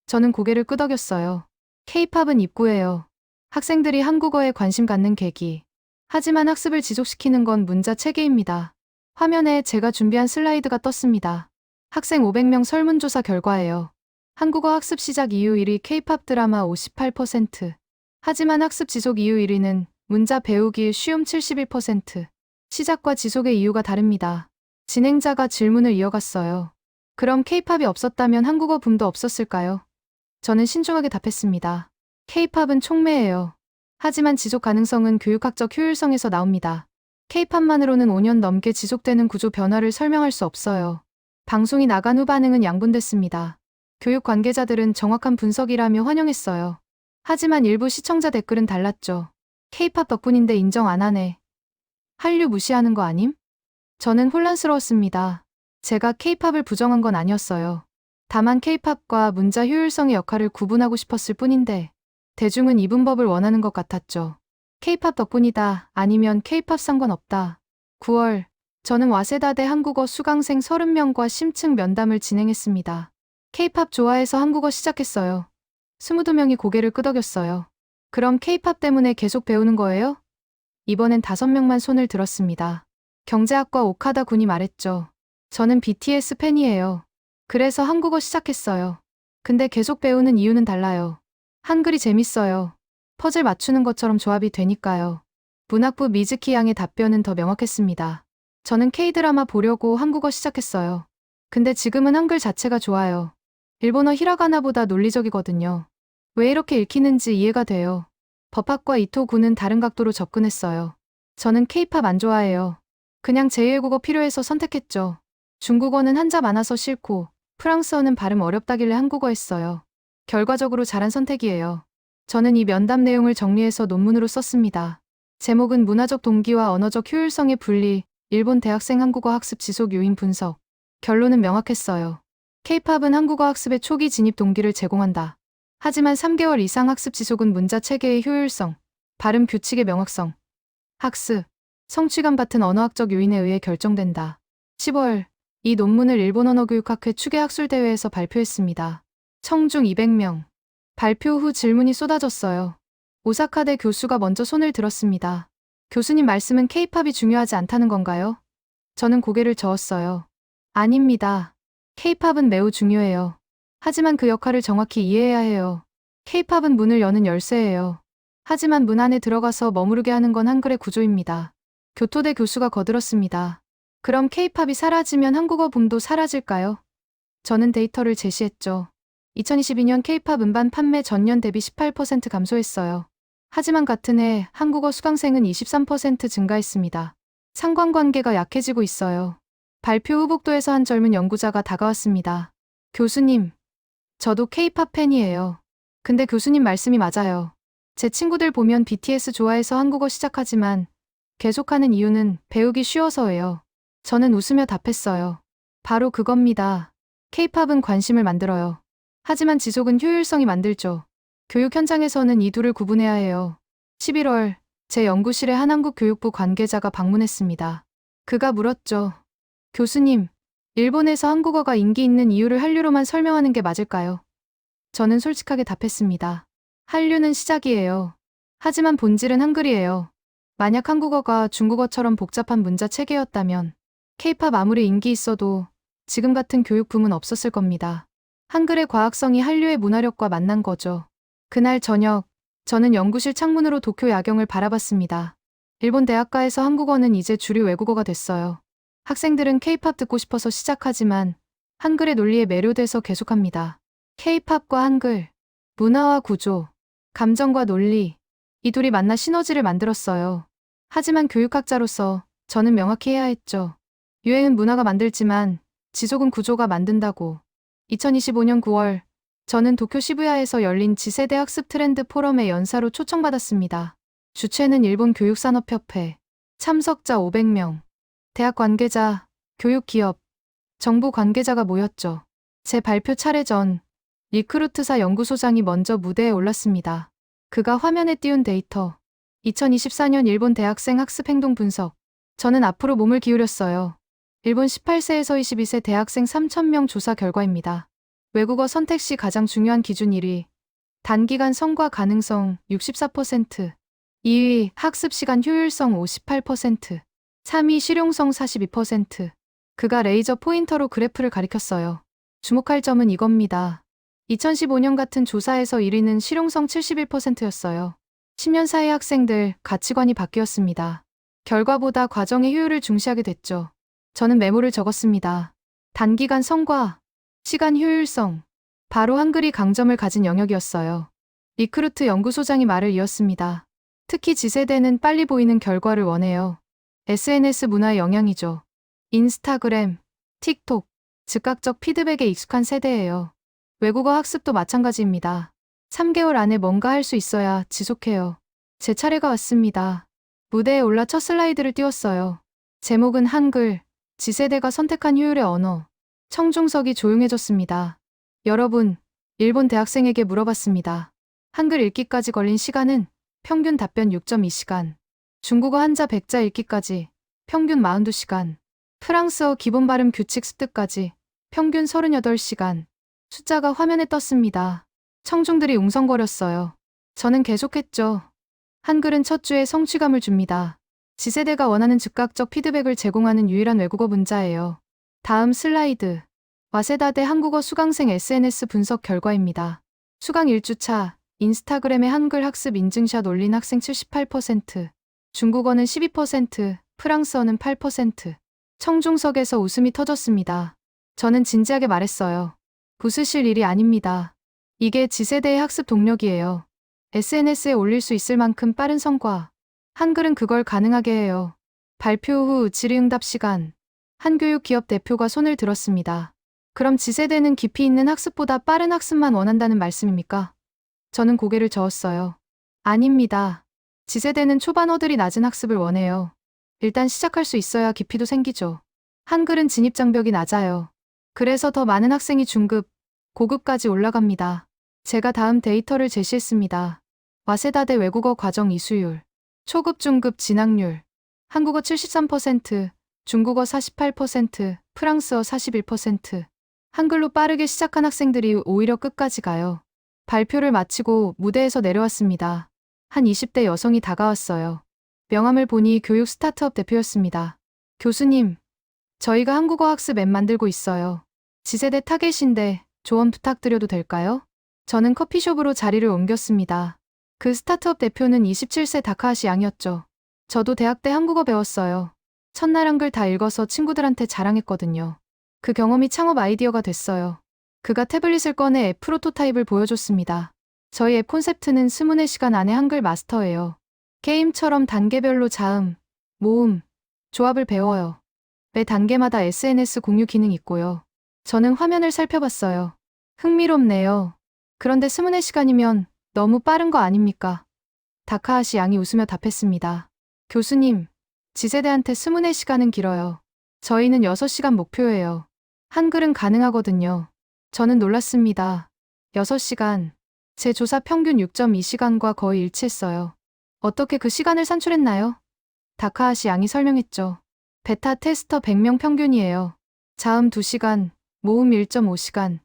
저는 고개를 끄덕였어요. K-팝은 입구예요. 학생들이 한국어에 관심 갖는 계기. 하지만 학습을 지속시키는 건 문자 체계입니다. 화면에 제가 준비한 슬라이드가 떴습니다. 학생 500명 설문조사 결과예요. 한국어 학습 시작 이유 1위 K-팝 드라마 58%. 하지만 학습 지속 이유 1위는 문자 배우기 쉬움 71%. 시작과 지속의 이유가 다릅니다. 진행자가 질문을 이어갔어요. 그럼 K-팝이 없었다면 한국어 붐도 없었을까요? 저는 신중하게 답했습니다. K-팝은 촉매예요. 하지만 지속 가능성은 교육학적 효율성에서 나옵니다. K-팝만으로는 5년 넘게 지속되는 구조 변화를 설명할 수 없어요. 방송이 나간 후 반응은 양분됐습니다. 교육 관계자들은 정확한 분석이라며 환영했어요. 하지만 일부 시청자 댓글은 달랐죠. K-팝 덕분인데 인정 안 하네. 한류 무시하는 거 아님? 저는 혼란스러웠습니다. 제가 K-팝을 부정한 건 아니었어요. 다만 K-팝과 문자 효율성의 역할을 구분하고 싶었을 뿐인데 대중은 이분법을 원하는 것 같았죠. K-팝 덕분이다 아니면 K-팝 상관없다. 9월 저는 와세다대 한국어 수강생 30명과 심층 면담을 진행했습니다. K-팝 좋아해서 한국어 시작했어요. 22명이 고개를 끄덕였어요. 그럼 K-팝 때문에 계속 배우는 거예요? 이번엔 5명만 손을 들었습니다. 경제학과 오카다 군이 말했죠. 저는 BTS 팬이에요. 그래서 한국어 시작했어요. 근데 계속 배우는 이유는 달라요. 한글이 재밌어요. 퍼즐 맞추는 것처럼 조합이 되니까요. 문학부 미즈키 양의 답변은 더 명확했습니다. 저는 K-드라마 보려고 한국어 시작했어요. 근데 지금은 한글 자체가 좋아요. 일본어 히라가나보다 논리적이거든요. 왜 이렇게 읽히는지 이해가 돼요. 법학과 이토 군은 다른 각도로 접근했어요. 저는 K-팝 안 좋아해요. 그냥 제2외국어 필요해서 선택했죠. 중국어는 한자 많아서 싫고 프랑스어는 발음 어렵다길래 한국어 했어요. 결과적으로 잘한 선택이에요. 저는 이 면담 내용을 정리해서 논문으로 썼습니다. 제목은 문화적 동기와 언어적 효율성의 분리, 일본 대학생 한국어 학습 지속 요인 분석. 결론은 명확했어요. K-팝은 한국어 학습의 초기 진입 동기를 제공한다. 하지만 3개월 이상 학습 지속은 문자 체계의 효율성, 발음 규칙의 명확성, 학습, 성취감 같은 언어학적 요인에 의해 결정된다. 10월, 이 논문을 일본언어교육학회 추계학술대회에서 발표했습니다. 청중 200명. 발표 후 질문이 쏟아졌어요. 오사카대 교수가 먼저 손을 들었습니다. 교수님 말씀은 K-팝이 중요하지 않다는 건가요? 저는 고개를 저었어요. 아닙니다. K-팝은 매우 중요해요. 하지만 그 역할을 정확히 이해해야 해요. K-팝은 문을 여는 열쇠예요. 하지만 문 안에 들어가서 머무르게 하는 건 한글의 구조입니다. 교토대 교수가 거들었습니다. 그럼 K-팝이 사라지면 한국어 붐도 사라질까요? 저는 데이터를 제시했죠. 2022년 K-팝 음반 판매 전년 대비 18% 감소했어요. 하지만 같은 해 한국어 수강생은 23% 증가했습니다. 상관관계가 약해지고 있어요. 발표 후 복도에서 한 젊은 연구자가 다가왔습니다. 교수님, 저도 K-팝 팬이에요. 근데 교수님 말씀이 맞아요. 제 친구들 보면 BTS 좋아해서 한국어 시작하지만 계속하는 이유는 배우기 쉬워서예요. 저는 웃으며 답했어요. 바로 그겁니다. K-팝은 관심을 만들어요. 하지만 지속은 효율성이 만들죠. 교육 현장에서는 이 둘을 구분해야 해요. 11월, 제 연구실에 한 한국 교육부 관계자가 방문했습니다. 그가 물었죠. 교수님, 일본에서 한국어가 인기 있는 이유를 한류로만 설명하는 게 맞을까요? 저는 솔직하게 답했습니다. 한류는 시작이에요. 하지만 본질은 한글이에요. 만약 한국어가 중국어처럼 복잡한 문자 체계였다면 K-팝 아무리 인기 있어도 지금 같은 교육붐은 없었을 겁니다. 한글의 과학성이 한류의 문화력과 만난 거죠. 그날 저녁, 저는 연구실 창문으로 도쿄 야경을 바라봤습니다. 일본 대학가에서 한국어는 이제 주류 외국어가 됐어요. 학생들은 K-팝 듣고 싶어서 시작하지만 한글의 논리에 매료돼서 계속합니다. K-팝과 한글, 문화와 구조, 감정과 논리, 이 둘이 만나 시너지를 만들었어요. 하지만 교육학자로서 저는 명확히 해야 했죠. 유행은 문화가 만들지만 지속은 구조가 만든다고. 2025년 9월, 저는 도쿄 시부야에서 열린 지세대 학습 트렌드 포럼에 연사로 초청받았습니다. 주최는 일본 교육산업협회, 참석자 500명, 대학 관계자, 교육기업, 정부 관계자가 모였죠. 제 발표 차례 전 리크루트사 연구소장이 먼저 무대에 올랐습니다. 그가 화면에 띄운 데이터, 2024년 일본 대학생 학습 행동 분석. 저는 앞으로 몸을 기울였어요. 일본 18세에서 22세 대학생 3,000명 조사 결과입니다. 외국어 선택 시 가장 중요한 기준 1위, 단기간 성과 가능성 64%, 2위 학습 시간 효율성 58%, 3위 실용성 42%. 그가 레이저 포인터로 그래프를 가리켰어요. 주목할 점은 이겁니다. 2015년 같은 조사에서 1위는 실용성 71%였어요. 10년 사이 학생들 가치관이 바뀌었습니다. 결과보다 과정의 효율을 중시하게 됐죠. 저는 메모를 적었습니다. 단기간 성과, 시간 효율성, 바로 한글이 강점을 가진 영역이었어요. 리크루트 연구소장이 말을 이었습니다. 특히 Z세대는 빨리 보이는 결과를 원해요. SNS 문화의 영향이죠. 인스타그램, 틱톡, 즉각적 피드백에 익숙한 세대예요. 외국어 학습도 마찬가지입니다. 3개월 안에 뭔가 할 수 있어야 지속해요. 제 차례가 왔습니다. 무대에 올라 첫 슬라이드를 띄웠어요. 제목은 한글, Z세대가 선택한 효율의 언어. 청중석이 조용해졌습니다. 여러분, 일본 대학생에게 물어봤습니다. 한글 읽기까지 걸린 시간은 평균 답변 6.2시간. 중국어 한자 100자 읽기까지 평균 42시간. 프랑스어 기본 발음 규칙 습득까지 평균 38시간. 숫자가 화면에 떴습니다. 청중들이 웅성거렸어요. 저는 계속했죠. 한글은 첫 주에 성취감을 줍니다. 지세대가 원하는 즉각적 피드백을 제공하는 유일한 외국어 문자예요. 다음 슬라이드. 와세다대 한국어 수강생 SNS 분석 결과입니다. 수강 1주차, 인스타그램에 한글 학습 인증샷 올린 학생 78%, 중국어는 12%, 프랑스어는 8%. 청중석에서 웃음이 터졌습니다. 저는 진지하게 말했어요. 웃으실 일이 아닙니다. 이게 지세대의 학습 동력이에요. SNS에 올릴 수 있을 만큼 빠른 성과. 한글은 그걸 가능하게 해요. 발표 후 질의응답 시간. 한 교육 기업 대표가 손을 들었습니다. 그럼 지세대는 깊이 있는 학습보다 빠른 학습만 원한다는 말씀입니까? 저는 고개를 저었어요. 아닙니다. 지세대는 초반 허들이 낮은 학습을 원해요. 일단 시작할 수 있어야 깊이도 생기죠. 한글은 진입장벽이 낮아요. 그래서 더 많은 학생이 중급, 고급까지 올라갑니다. 제가 다음 데이터를 제시했습니다. 와세다대 외국어 과정 이수율, 초급, 중급 진학률, 한국어 73%, 중국어 48%, 프랑스어 41%. 한글로 빠르게 시작한 학생들이 오히려 끝까지 가요. 발표를 마치고 무대에서 내려왔습니다. 한 20대 여성이 다가왔어요. 명함을 보니 교육 스타트업 대표였습니다. 교수님, 저희가 한국어 학습 앱 만들고 있어요. 지세대 타겟인데 조언 부탁드려도 될까요? 저는 커피숍으로 자리를 옮겼습니다. 그 스타트업 대표는 27세 다카하시 양이었죠. 저도 대학 때 한국어 배웠어요. 첫날 한글 다 읽어서 친구들한테 자랑했거든요. 그 경험이 창업 아이디어가 됐어요. 그가 태블릿을 꺼내 앱 프로토타입을 보여줬습니다. 저희 앱 콘셉트는 24시간 안에 한글 마스터예요. 게임처럼 단계별로 자음, 모음, 조합을 배워요. 매 단계마다 SNS 공유 기능 있고요. 저는 화면을 살펴봤어요. 흥미롭네요. 그런데 24시간이면 너무 빠른 거 아닙니까? 다카하시 양이 웃으며 답했습니다. 교수님, 지세대한테 24시간은 길어요. 저희는 6시간 목표예요. 한글은 가능하거든요. 저는 놀랐습니다. 6시간. 제 조사 평균 6.2시간과 거의 일치했어요. 어떻게 그 시간을 산출했나요? 다카하시 양이 설명했죠. 베타 테스터 100명 평균이에요. 자음 2시간, 모음 1.5시간,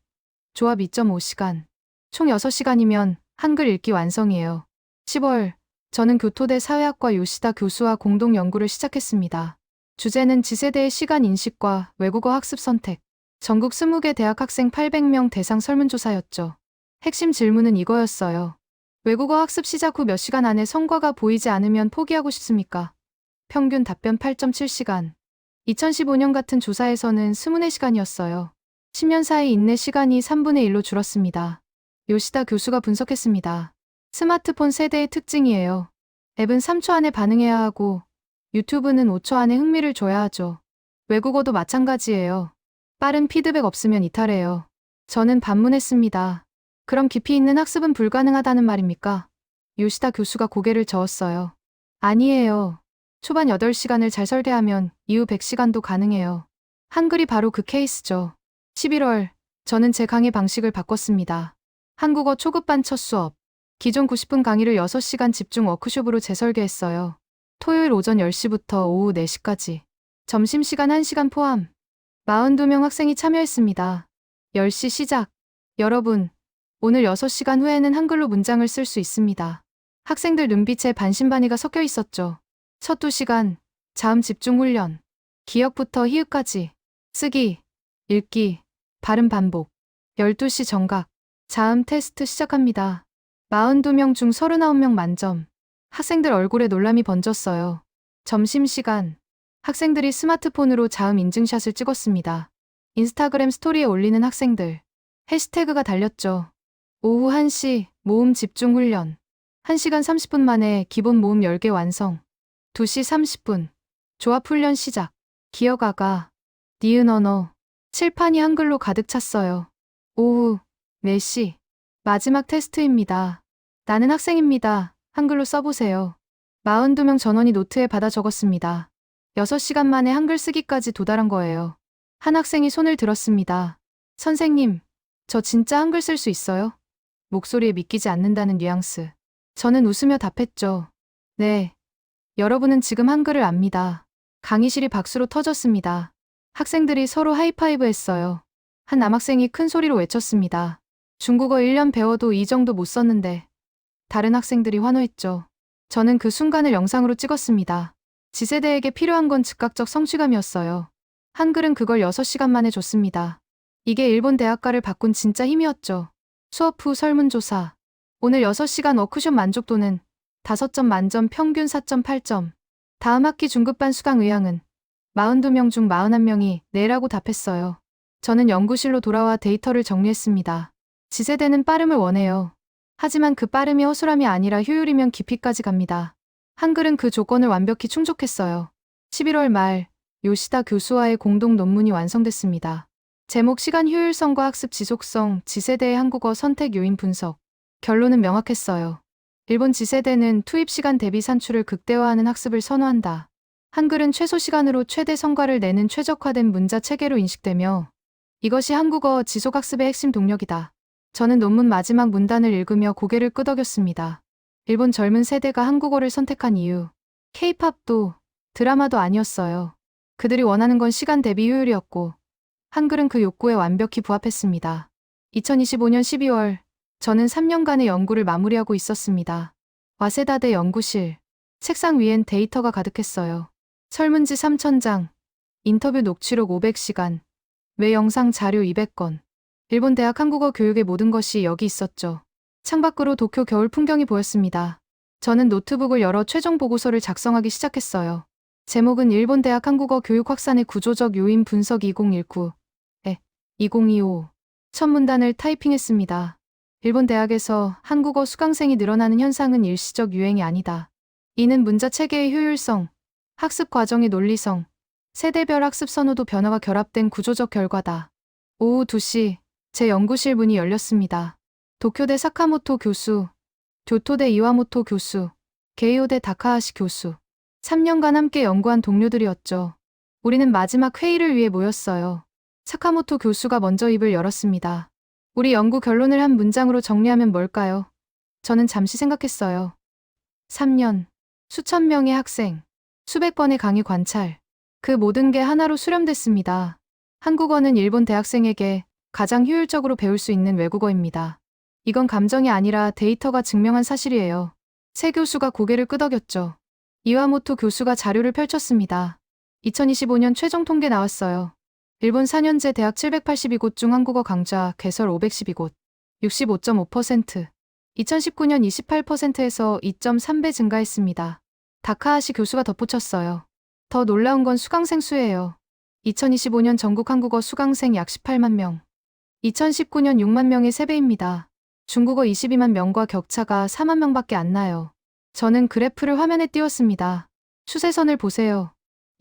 조합 2.5시간. 총 6시간이면 한글 읽기 완성이에요. 10월, 저는 교토대 사회학과 요시다 교수와 공동 연구를 시작했습니다. 주제는 지세대의 시간 인식과 외국어 학습 선택. 전국 20개 대학 학생 800명 대상 설문조사였죠. 핵심 질문은 이거였어요. 외국어 학습 시작 후 몇 시간 안에 성과가 보이지 않으면 포기하고 싶습니까? 평균 답변 8.7시간. 2015년 같은 조사에서는 24시간이었어요. 10년 사이 인내 시간이 3분의 1로 줄었습니다. 요시다 교수가 분석했습니다. 스마트폰 세대의 특징이에요. 앱은 3초 안에 반응해야 하고 유튜브는 5초 안에 흥미를 줘야 하죠. 외국어도 마찬가지예요. 빠른 피드백 없으면 이탈해요. 저는 반문했습니다. 그럼 깊이 있는 학습은 불가능하다는 말입니까? 요시다 교수가 고개를 저었어요. 아니에요. 초반 8시간을 잘 설계하면 이후 100시간도 가능해요. 한글이 바로 그 케이스죠. 11월, 저는 제 강의 방식을 바꿨습니다. 한국어 초급반 첫 수업. 기존 90분 강의를 6시간 집중 워크숍으로 재설계했어요. 토요일 오전 10시부터 오후 4시까지. 점심시간 1시간 포함. 42명 학생이 참여했습니다. 10시 시작. 여러분, 오늘 6시간 후에는 한글로 문장을 쓸 수 있습니다. 학생들 눈빛에 반신반의가 섞여 있었죠. 첫 2시간, 자음 집중 훈련. 기억부터 히읗까지. 쓰기, 읽기, 발음 반복. 12시 정각. 자음 테스트 시작합니다. 42명 중 39명 만점. 학생들 얼굴에 놀람이 번졌어요. 점심시간. 학생들이 스마트폰으로 자음 인증샷을 찍었습니다. 인스타그램 스토리에 올리는 학생들. 해시태그가 달렸죠. 오후 1시, 모음 집중 훈련. 1시간 30분 만에 기본 모음 10개 완성. 2시 30분. 조합 훈련 시작. 기억 아가. 니은 언어. 칠판이 한글로 가득 찼어요. 오후 4시. 마지막 테스트입니다. 나는 학생입니다. 한글로 써보세요. 42명 전원이 노트에 받아 적었습니다. 6시간 만에 한글 쓰기까지 도달한 거예요. 한 학생이 손을 들었습니다. 선생님, 저 진짜 한글 쓸 수 있어요? 목소리에 믿기지 않는다는 뉘앙스. 저는 웃으며 답했죠. 네. 여러분은 지금 한글을 압니다. 강의실이 박수로 터졌습니다. 학생들이 서로 하이파이브 했어요. 한 남학생이 큰 소리로 외쳤습니다. 중국어 1년 배워도 이 정도 못 썼는데. 다른 학생들이 환호했죠. 저는 그 순간을 영상으로 찍었습니다. 지세대에게 필요한 건 즉각적 성취감이었어요. 한글은 그걸 6시간 만에 줬습니다. 이게 일본 대학가를 바꾼 진짜 힘이었죠. 수업 후 설문조사. 오늘 6시간 워크숍 만족도는 5점 만점 평균 4.8점. 다음 학기 중급반 수강 의향은 42명 중 41명이 네라고 답했어요. 저는 연구실로 돌아와 데이터를 정리했습니다. 지세대는 빠름을 원해요. 하지만 그 빠름이 허술함이 아니라 효율이면 깊이까지 갑니다. 한글은 그 조건을 완벽히 충족했어요. 11월 말 요시다 교수와의 공동 논문이 완성됐습니다. 제목 시간 효율성과 학습 지속성, 지세대의 한국어 선택 요인 분석. 결론은 명확했어요. 일본 지세대는 투입 시간 대비 산출을 극대화하는 학습을 선호한다. 한글은 최소 시간으로 최대 성과를 내는 최적화된 문자 체계로 인식되며 이것이 한국어 지속학습의 핵심 동력이다. 저는 논문 마지막 문단을 읽으며 고개를 끄덕였습니다. 일본 젊은 세대가 한국어를 선택한 이유. K-팝도 드라마도 아니었어요. 그들이 원하는 건 시간 대비 효율이었고 한글은 그 욕구에 완벽히 부합했습니다. 2025년 12월 저는 3년간의 연구를 마무리하고 있었습니다. 와세다대 연구실. 책상 위엔 데이터가 가득했어요. 설문지 3,000장, 인터뷰 녹취록 500시간, 외 영상 자료 200건. 일본 대학 한국어 교육의 모든 것이 여기 있었죠. 창밖으로 도쿄 겨울 풍경이 보였습니다. 저는 노트북을 열어 최종 보고서를 작성하기 시작했어요. 제목은 일본 대학 한국어 교육 확산의 구조적 요인 분석 2019에 2025. 첫 문단을 타이핑했습니다. 일본 대학에서 한국어 수강생이 늘어나는 현상은 일시적 유행이 아니다. 이는 문자 체계의 효율성, 학습 과정의 논리성, 세대별 학습 선호도 변화가 결합된 구조적 결과다. 오후 2시 제 연구실 문이 열렸습니다. 도쿄대 사카모토 교수, 교토대 이와모토 교수, 게이오대 다카하시 교수. 3년간 함께 연구한 동료들이었죠. 우리는 마지막 회의를 위해 모였어요. 사카모토 교수가 먼저 입을 열었습니다. 우리 연구 결론을 한 문장으로 정리하면 뭘까요? 저는 잠시 생각했어요. 3년, 수천 명의 학생, 수백 번의 강의 관찰. 그 모든 게 하나로 수렴됐습니다. 한국어는 일본 대학생에게 가장 효율적으로 배울 수 있는 외국어입니다. 이건 감정이 아니라 데이터가 증명한 사실이에요. 세 교수가 고개를 끄덕였죠. 이와모토 교수가 자료를 펼쳤습니다. 2025년 최종 통계 나왔어요. 일본 4년제 대학 782곳 중 한국어 강좌 개설 512곳, 65.5%. 2019년 28%에서 2.3배 증가했습니다. 다카하시 교수가 덧붙였어요. 더 놀라운 건 수강생 수예요. 2025년 전국 한국어 수강생 약 18만 명. 2019년 6만 명의 3배입니다. 중국어 22만 명과 격차가 4만 명밖에 안 나요. 저는 그래프를 화면에 띄웠습니다. 추세선을 보세요.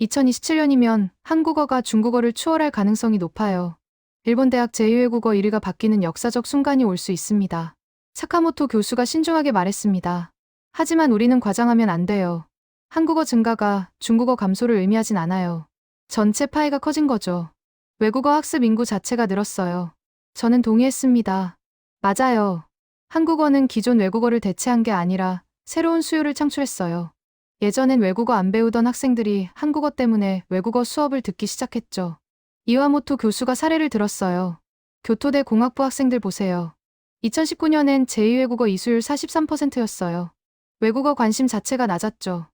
2027년이면 한국어가 중국어를 추월할 가능성이 높아요. 일본 대학 제2외국어 1위가 바뀌는 역사적 순간이 올 수 있습니다. 사카모토 교수가 신중하게 말했습니다. 하지만 우리는 과장하면 안 돼요. 한국어 증가가 중국어 감소를 의미하진 않아요. 전체 파이가 커진 거죠. 외국어 학습 인구 자체가 늘었어요. 저는 동의했습니다. 맞아요. 한국어는 기존 외국어를 대체한 게 아니라 새로운 수요를 창출했어요. 예전엔 외국어 안 배우던 학생들이 한국어 때문에 외국어 수업을 듣기 시작했죠. 이와모토 교수가 사례를 들었어요. 교토대 공학부 학생들 보세요. 2019년엔 제2외국어 이수율 43%였어요. 외국어 관심 자체가 낮았죠.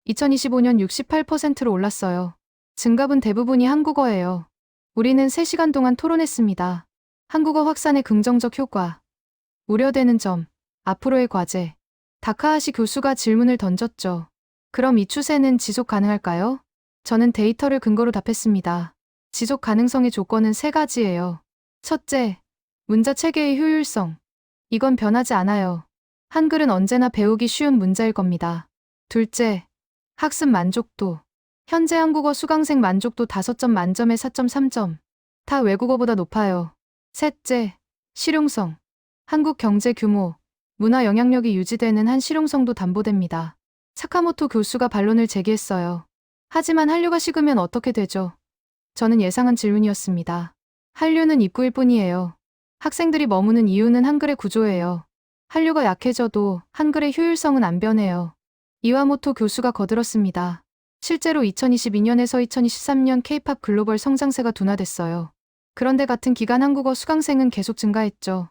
2025년 68%로 올랐어요. 증갑은 대부분이 한국어예요. 우리는 3시간 동안 토론했습니다. 한국어 확산의 긍정적 효과, 우려되는 점, 앞으로의 과제. 다카하시 교수가 질문을 던졌죠. 그럼 이 추세는 지속 가능할까요? 저는 데이터를 근거로 답했습니다. 지속 가능성의 조건은 3가지예요. 첫째, 문자 체계의 효율성. 이건 변하지 않아요. 한글은 언제나 배우기 쉬운 문자일 겁니다. 둘째, 학습 만족도. 현재 한국어 수강생 만족도 5점 만점에 4.3점. 타 외국어보다 높아요. 셋째, 실용성. 한국 경제 규모, 문화 영향력이 유지되는 한 실용성도 담보됩니다. 사카모토 교수가 반론을 제기했어요. 하지만 한류가 식으면 어떻게 되죠? 저는 예상한 질문이었습니다. 한류는 입구일 뿐이에요. 학생들이 머무는 이유는 한글의 구조예요. 한류가 약해져도 한글의 효율성은 안 변해요. 이와모토 교수가 거들었습니다. 실제로 2022년에서 2023년 K-팝 글로벌 성장세가 둔화됐어요. 그런데 같은 기간 한국어 수강생은 계속 증가했죠.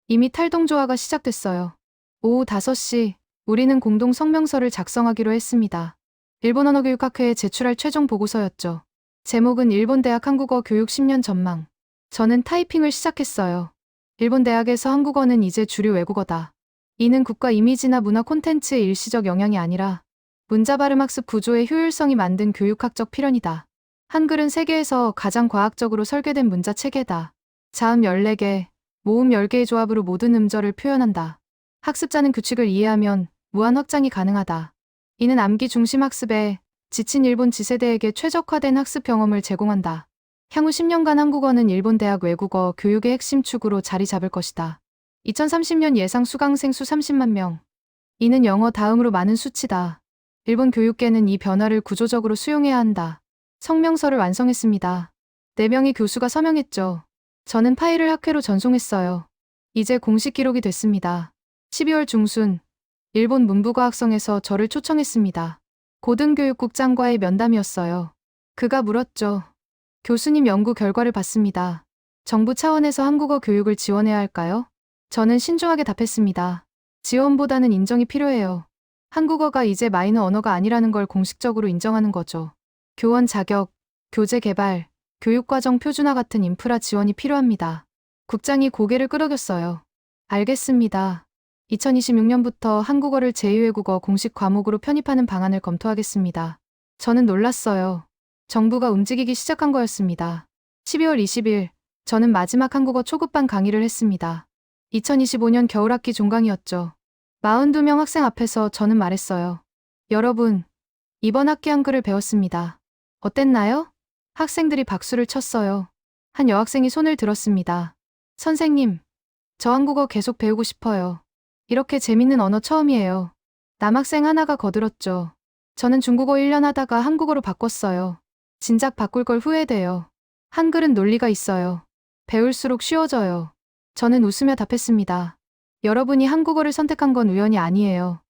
이미 탈동조화가 시작됐어요. 오후 5시, 우리는 공동 성명서를 작성하기로 했습니다. 일본 언어교육학회에 제출할 최종 보고서였죠. 제목은 일본 대학 한국어 교육 10년 전망. 저는 타이핑을 시작했어요. 일본 대학에서 한국어는 이제 주류 외국어다. 이는 국가 이미지나 문화 콘텐츠의 일시적 영향이 아니라 문자 발음 학습 구조의 효율성이 만든 교육학적 필연이다. 한글은 세계에서 가장 과학적으로 설계된 문자 체계다. 자음 14개, 모음 10개의 조합으로 모든 음절을 표현한다. 학습자는 규칙을 이해하면 무한 확장이 가능하다. 이는 암기 중심 학습에 지친 일본 지세대에게 최적화된 학습 경험을 제공한다. 향후 10년간 한국어는 일본 대학 외국어 교육의 핵심 축으로 자리 잡을 것이다. 2030년 예상 수강생 수 30만 명. 이는 영어 다음으로 많은 수치다. 일본 교육계는 이 변화를 구조적으로 수용해야 한다. 성명서를 완성했습니다. 4명의 교수가 서명했죠. 저는 파일을 학회로 전송했어요. 이제 공식 기록이 됐습니다. 12월 중순, 일본 문부과학성에서 저를 초청했습니다. 고등교육국장과의 면담이었어요. 그가 물었죠. 교수님 연구 결과를 봤습니다. 정부 차원에서 한국어 교육을 지원해야 할까요? 저는 신중하게 답했습니다. 지원보다는 인정이 필요해요. 한국어가 이제 마이너 언어가 아니라는 걸 공식적으로 인정하는 거죠. 교원 자격, 교재 개발, 교육과정 표준화 같은 인프라 지원이 필요합니다. 국장이 고개를 끄덕였어요. 알겠습니다. 2026년부터 한국어를 제2외국어 공식 과목으로 편입하는 방안을 검토하겠습니다. 저는 놀랐어요. 정부가 움직이기 시작한 거였습니다. 12월 20일, 저는 마지막 한국어 초급반 강의를 했습니다. 2025년 겨울학기 종강이었죠. 42명 학생 앞에서 저는 말했어요. 여러분, 이번 학기 한글을 배웠습니다. 어땠나요? 학생들이 박수를 쳤어요. 한 여학생이 손을 들었습니다. 선생님, 저 한국어 계속 배우고 싶어요. 이렇게 재밌는 언어 처음이에요. 남학생 하나가 거들었죠. 저는 중국어 1년 하다가 한국어로 바꿨어요. 진작 바꿀 걸 후회돼요. 한글은 논리가 있어요. 배울수록 쉬워져요. 저는 웃으며 답했습니다. 여러분이 한국어를 선택한 건 우연이 아니에요.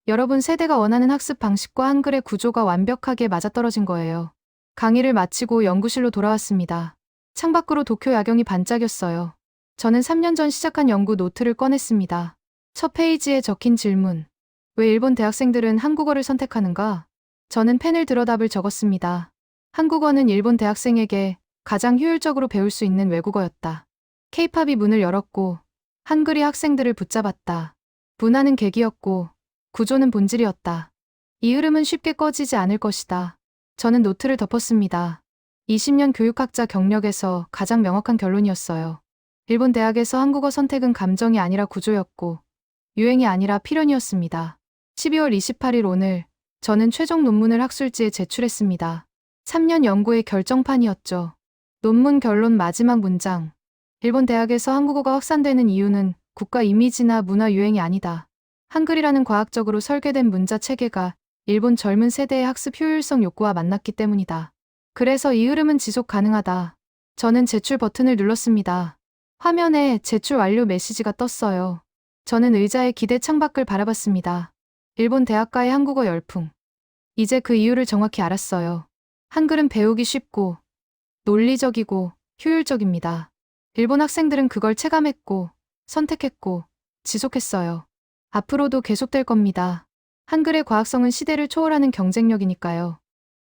여러분 세대가 원하는 학습 방식과 한글의 구조가 완벽하게 맞아떨어진 거예요. 강의를 마치고 연구실로 돌아왔습니다. 창밖으로 도쿄 야경이 반짝였어요. 저는 3년 전 시작한 연구 노트를 꺼냈습니다. 첫 페이지에 적힌 질문. 왜 일본 대학생들은 한국어를 선택하는가? 저는 펜을 들어 답을 적었습니다. 한국어는 일본 대학생에게 가장 효율적으로 배울 수 있는 외국어였다. K-팝이 문을 열었고 한글이 학생들을 붙잡았다. 문화는 계기였고 구조는 본질이었다. 이 흐름은 쉽게 꺼지지 않을 것이다. 저는 노트를 덮었습니다. 20년 교육학자 경력에서 가장 명확한 결론이었어요. 일본 대학에서 한국어 선택은 감정이 아니라 구조였고 유행이 아니라 필연이었습니다. 12월 28일 오늘 저는 최종 논문을 학술지에 제출했습니다. 3년 연구의 결정판이었죠. 논문 결론 마지막 문장. 일본 대학에서 한국어가 확산되는 이유는 국가 이미지나 문화 유행이 아니다. 한글이라는 과학적으로 설계된 문자 체계가 일본 젊은 세대의 학습 효율성 욕구와 만났기 때문이다. 그래서 이 흐름은 지속 가능하다. 저는 제출 버튼을 눌렀습니다. 화면에 제출 완료 메시지가 떴어요. 저는 의자에 기대 창밖을 바라봤습니다. 일본 대학가의 한국어 열풍. 이제 그 이유를 정확히 알았어요. 한글은 배우기 쉽고 논리적이고 효율적입니다. 일본 학생들은 그걸 체감했고 선택했고 지속했어요. 앞으로도 계속될 겁니다. 한글의 과학성은 시대를 초월하는 경쟁력이니까요.